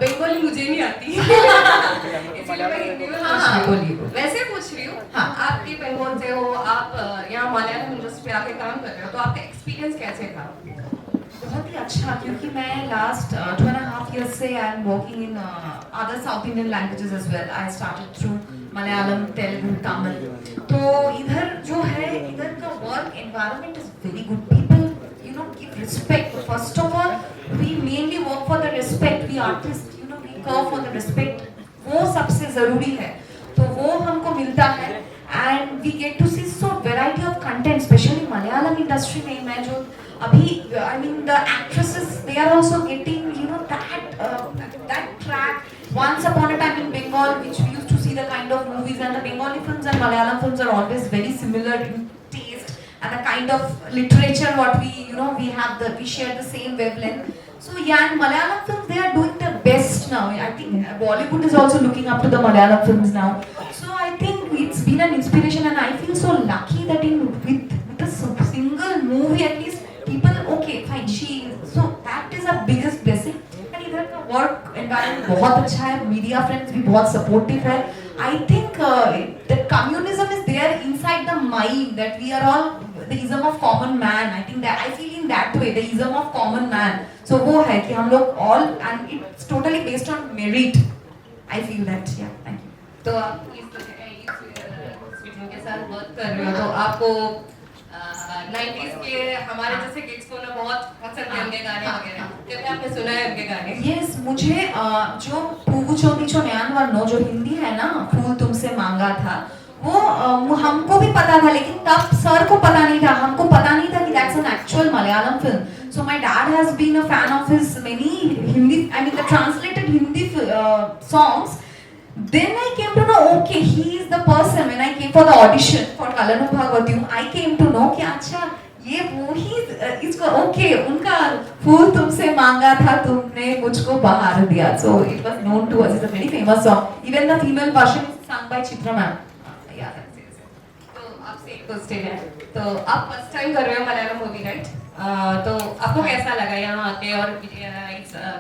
बंगाली मुझे नहीं आती इसलिए मैं हिंदी में बोलिए वैसे पूछ रही हूँ हाँ आपकी बंगाल से हो आप यहाँ मलयालम इंडस्ट्री में आके काम कर रहे हो तो आपका एक्सपीरियंस कैसे था बहुत ही अच्छा क्योंकि मैं लास्ट 2.5 years से I am working in other south Indian languages as well I started through Malayalam Telugu Tamil तो इधर जो है इधर का work environment is very good people you know give respect first of all we mainly work for the respect we artists you know we curve for the respect वो सबसे जरूरी है तो वो हमको मिलता है and we get to see so variety of content especially Malayalam industry में मैं जो अभी I mean the actresses they are also getting you know that track once upon a time in Bengal which we used to see the kind of movies and the Bengali films and Malayalam films are always very similar in taste and the kind of literature what we you know we share the same wavelength so yeah and Malayalam films they are doing their best now I think Bollywood is also looking up to the Malayalam films now so I think it's been an inspiration and I feel so lucky that with a single movie at least people okay fine so that is a biggest blessing and इधर का work environment बहुत अच्छा है media friends भी बहुत supportive है I think that communism is there inside the mind that we are all the ism of common man I think that I feel in that way the ism of common man so वो है कि हम लोग all and it's totally based on merit I feel that yeah thank you तो आप इस film के साथ वर्क कर रहे हो तो आपको 90s के हमारे जैसे किड्स को ना बहुत पसंद है उनके गाने वगैरह कभी आपने सुना है उनके गाने yes मुझे जो पूगु चोदी चो न्यान वरनो जो हिंदी है ना फूल तुमसे मांगा था वो हमको भी पता था लेकिन तब सर को पता नहीं था हमको पता नहीं था कि that's an actual Malayalam film so my dad has been a fan of his many Hindi I mean the translated Hindi songs then I came to know okay he is the person when I came for the audition for Kalanam Bhagavatyam I came to know कि अच्छा ये वो ही इसको okay उनका फूल तुमसे मांगा था तुमने मुझको बहार दिया so it was known to us it's a very famous song even the female version is sung by Chitra ma'am तो आपसे एक क्वेश्चन है तो आप फर्स्ट टाइम कर रहे हो मलयालम मूवी राइट तो आपको कैसा लगा यहाँ आके और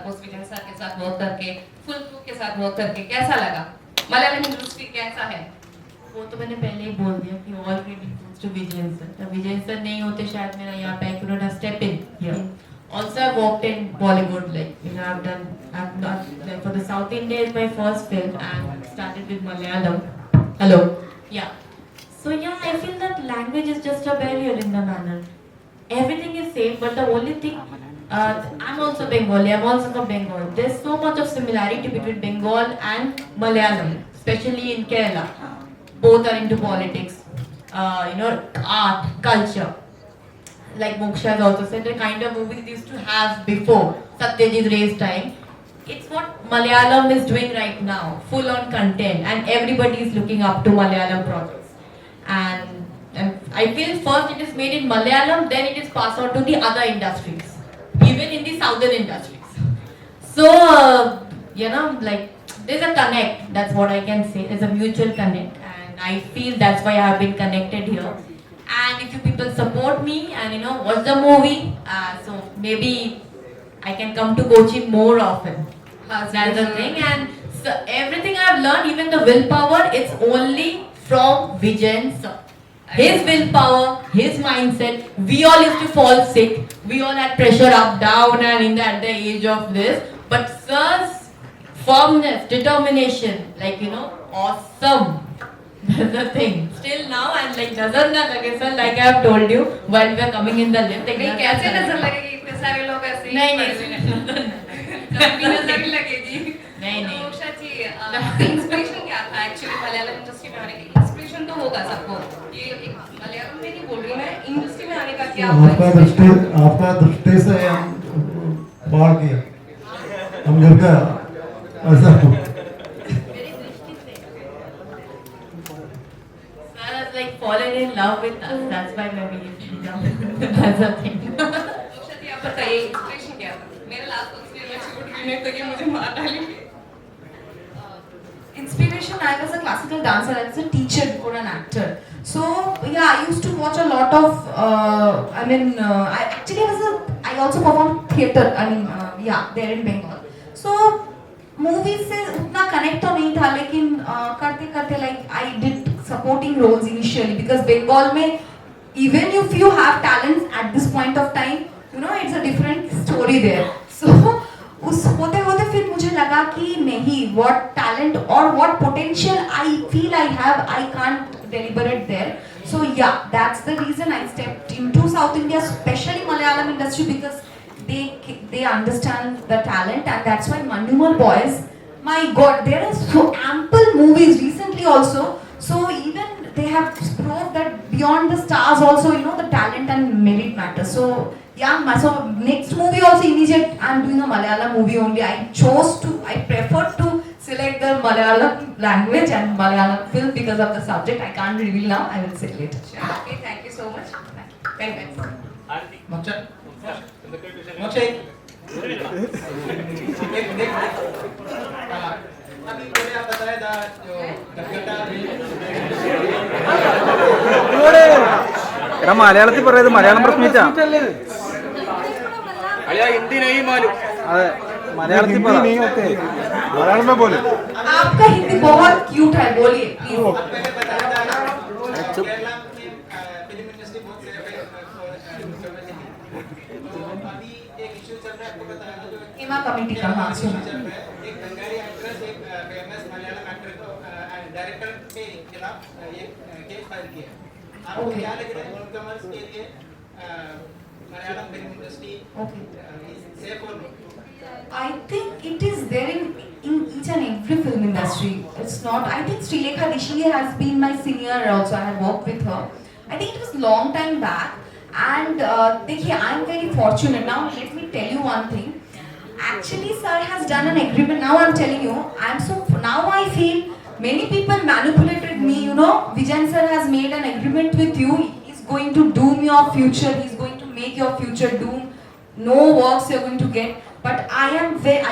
पोस्ट विजय सर के साथ वर्क करके फुल क्रू के साथ वर्क करके कैसा लगा मलयालम इंडस्ट्री कैसा है वो तो मैंने पहले ही बोल दिया कि all credit goes to Vijay sir नहीं होते शायद मेरा यहाँ पे I could not have stepped in here. Also I worked in Bollywood like you know I've not like for the South India is my first film and started with Malayalam. Hello. Yeah. So yeah, I feel that language is just a barrier in the manner. Everything is same, but the only thing, I'm also Bengali, I'm also from Bengal. There's so much of similarity between Bengal and Malayalam, especially in Kerala. Both are into politics, you know, art, culture. Like Moksha has also said, the kind of movies they used to have before Satyajit Ray's time. It's what Malayalam is doing right now, full on content, and everybody is looking up to Malayalam projects. And I feel first it is made in Malayalam, then it is passed on to the other industries, even in the southern industries. So, you know, like there's a connect, that's what I can say, there's a mutual connect, and I feel that's why I have been connected here. And if you people support me, and and watch the movie. So maybe I can come to Kochi more often. That's the thing. And so everything I've learned, even the willpower, it's only from Vijayan sir. His willpower, his mindset. We all used to fall sick. We all had pressure up, down, and at the age of this. But sir's firmness, determination, awesome. That's the thing. Still now, I'm like, doesn't that lage, sir? Like I have told you, while we are coming in the lift. नहीं कैसे नजर लगेगी इतने सारे लोग ऐसे ही नहीं कभी नजर नहीं लगेगी नहीं मोक्षा जी इंस्पिरेशन क्या था एक्चुअली मलयालम इंडस्ट्री में आने की इंस्पिरेशन तो होगा सबको ये एक मलयालम में नहीं बोल रही मैं इंडस्ट्री में आने का क्या आपका दृष्टि से हम बाढ़ किया हम गिर गया ऐसा like fallen in love with us. That's why maybe that's the thing. Moksha जी आप बताइए इंस्पिरेशन क्या था मेरा लास्ट क्वेश्चन मैं छूट गई नहीं तो ये मुझे मार डालेंगे Inspiration, I was a classical dancer, I was a teacher before an actor. So yeah, I used to watch a lot of, I also performed theatre, there in Bengal. So movies से उतना connect तो नहीं था लेकिन करते करते like I did supporting roles initially because Bengal में even if you have talents at this point of time, it's a different story there. So उस होते होते फिर मुझे लगा कि नहीं what talent or what potential I feel I have, I can't deliver it there. So yeah, that's the reason I stepped into South India, especially Malayalam industry because they understand the talent and that's why Mandumal Boys, my god, there are so ample movies recently also. So even they have proved that beyond the stars also, the talent and merit matters. So yeah, so next movie also immediate, I'm doing a Malayalam movie only. I prefer to select the Malayalam language and Malayalam film because of the subject. I can't reveal now, I will say later. Okay, thank you so much. Very much. Moksha. अभी मैंने आप बताया था जो कलकत्ता എടാ മലയാളത്തിൽ പറയുന്നത് മലയാളം പ്രശ്നിച്ചാ हिंदी नहीं मालूम അതെ മലയാളത്തിൽ പറ മലയാളം में बोले आपका हिंदी बहुत क्यूट है बोलिए प्लीज मैंने बताया था केरला में फिल्म इंडस्ट्री बहुत अभी एक इशू चल रहा है आपको बताया था जो हेमा कमेटी का हाँ सुना एक बंगाली एक्ट्रेस एक फेमस मलयालम एक्टर को डायरेक्टर के खिलाफ ये केस फाइल किया आपको क्या लग रहा है ऑल कमर्स के लिए मलयालम फिल्म इंडस्ट्री सेफ और I think it is there in each and every film industry. It's not. I think Srilekha Rishi has been my senior also. I have worked with her. I think it was long time back. And देखिए, I am very fortunate. Now let me tell you one thing. Actually, sir has done an agreement. Now I am telling you. Now I feel many people manipulated me. Vijayan sir has made an agreement with you. He is going to doom your future. He is going to make your future doom. No works you are going to get. But I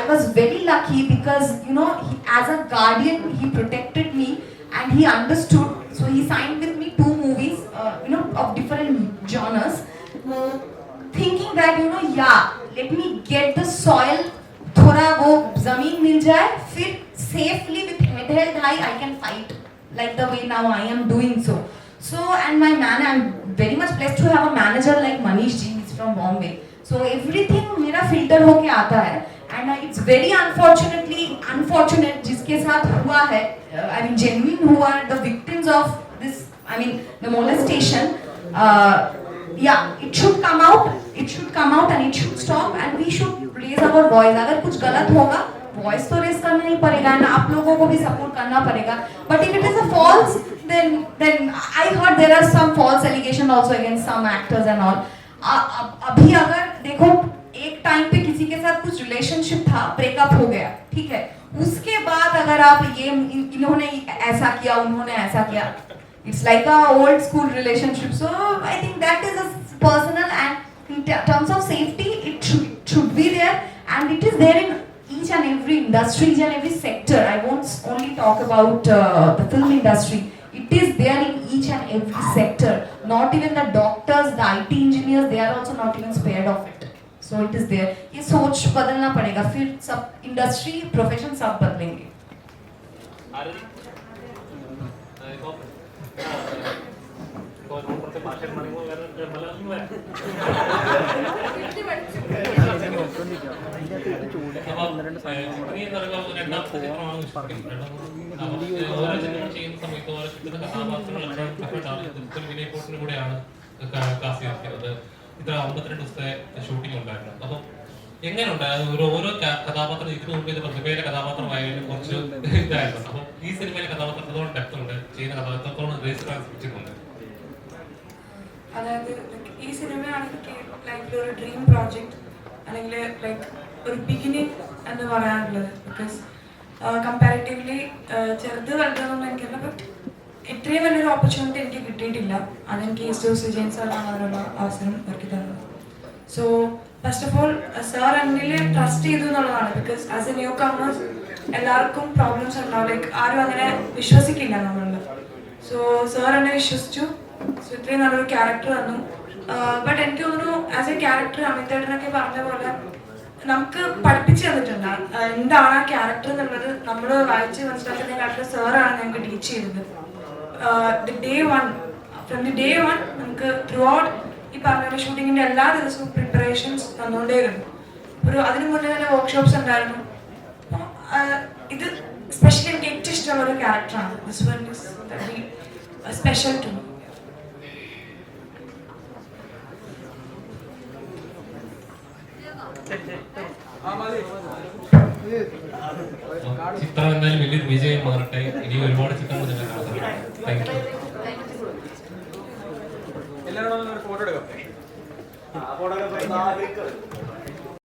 was very lucky because as a guardian he protected me and he understood. So he signed with me 2 movies, of different genres, thinking that let me get the soil, थोड़ा वो जमीन मिल जाए, फिर safely with head held high I can fight like the way now I am doing so. So and my man, I'm very much blessed to have a manager like Manish ji. He's from Bombay. So everything मेरा filter होके आता है and it's very unfortunate जिसके साथ हुआ है, genuine हुआ the victims of this, the molestation. It should come out and it should stop and we should raise our voice. अगर कुछ गलत होगा voice तो raise करना ही पड़ेगा and आप लोगों को भी support करना पड़ेगा. But if it is a false, then I heard there are some false allegations also against some actors and all. अभी अगर देखो एक टाइम पे किसी के साथ कुछ रिलेशनशिप था, ब्रेकअप हो गया, ठीक है, उसके बाद अगर आप इन्होंने ऐसा किया, उन्होंने ऐसा किया, it's like a old school relationship. So I think that is a personal and in terms of safety it should be there and it is there in each and every industry, each and every sector. I won't only talk about the film industry. It is there in each and every sector. not even the doctors, the IT engineers, they are also not even spared of it. So it is there. ये सोच बदलना पड़ेगा, फिर सब industry profession सब बदलेंगे. കൂടെയാണ് cast ചെയ്തിരിക്കുന്നത്. ഇത്ര 52 ദിവസത്തെ ഷൂട്ടിംഗ് ഉണ്ടായിരുന്നു. അപ്പം എങ്ങനെയുണ്ട് ഓരോ കഥാപാത്രം ഇതിനു മുമ്പ് ഇത് പ്രതിഭയിലെ കഥാപാത്രമായാലും കുറച്ച് ഇതായിരുന്നു. അപ്പം ഈ സിനിമയിലെ കഥാപാത്രത്തോളം ഡെപ്ത് ഉണ്ട്, ചെയ്യുന്ന കഥാപാത്രത്തോളം ശ്രമിച്ചിട്ടുണ്ട്. അതായത് ഈ സിനിമയാണ് എനിക്ക് ലൈഫിൽ ഒരു ഡ്രീം പ്രോജക്റ്റ് അല്ലെങ്കിൽ ലൈക്ക് ഒരു ബിഗിനിങ് എന്ന് പറയാനുള്ളത്. ബിക്കോസ് കമ്പാരിറ്റീവ്ലി ചെറുത് വലുതെന്നൊന്നും എനിക്കല്ല, ബട്ട് ഇത്രയും വലിയൊരു ഓപ്പർച്യൂണിറ്റി എനിക്ക് കിട്ടിയിട്ടില്ല. അതെനിക്ക് സുജയൻ സാറാണ് അതിനുള്ള അവസരം ഒരുക്കി തന്നത്. So first of all sir എന്നിൽ ട്രസ്റ്റ് ചെയ്തു എന്നുള്ളതാണ്. Because as A new comers എല്ലാവർക്കും പ്രോബ്ലംസ് ഉണ്ടാവും, ലൈക്ക് ആരും അങ്ങനെ വിശ്വസിക്കില്ല നമ്മളിൽ. സോ സാർ എന്നെ വിശ്വസിച്ചു. സോ ഇത്രയും നല്ലൊരു ക്യാരക്ടർ തന്നു. ബട്ട് എനിക്ക് തോന്നുന്നു ആസ് എ ക്യാരക്ടർ അമിതേട്ടനൊക്കെ പറഞ്ഞ പോലെ നമുക്ക് പഠിപ്പിച്ചു തന്നിട്ടുണ്ട് എന്താണ് ആ ക്യാരക്ടർ എന്നുള്ളത്. നമ്മൾ വായിച്ച് മനസ്സിലാക്കുന്നതിനെക്കാട്ടിലും സാറാണ് ഞങ്ങൾക്ക് ടീച്ച് ചെയ്തത്. ഫ്രം ദി ഡേ വൺ നമുക്ക് ത്രൂ ഔട്ട് ഈ പറഞ്ഞ ഷൂട്ടിങ്ങിന്റെ എല്ലാ ദിവസവും പ്രിപ്പറേഷൻസ് തന്നുകൊണ്ടേയിരുന്നു. അതിനു മുന്നേ തന്നെ വർക്ക്ഷോപ്സ് ഉണ്ടായിരുന്നു. ഇത് സ്പെഷ്യലി എനിക്ക് ഏറ്റവും ഇഷ്ടമുള്ള ഒരു ക്യാരക്ടറാണ്. This one is very special to me. ചിത്രം എന്തായാലും വലിയൊരു വിജയം മാറട്ടെ. ഇനി ഒരുപാട് ചിത്രങ്ങൾ നിങ്ങൾ കാണുന്നുണ്ട്. Thank you. എല്ലാവരും ഫോട്ടോ എടുക്കാം.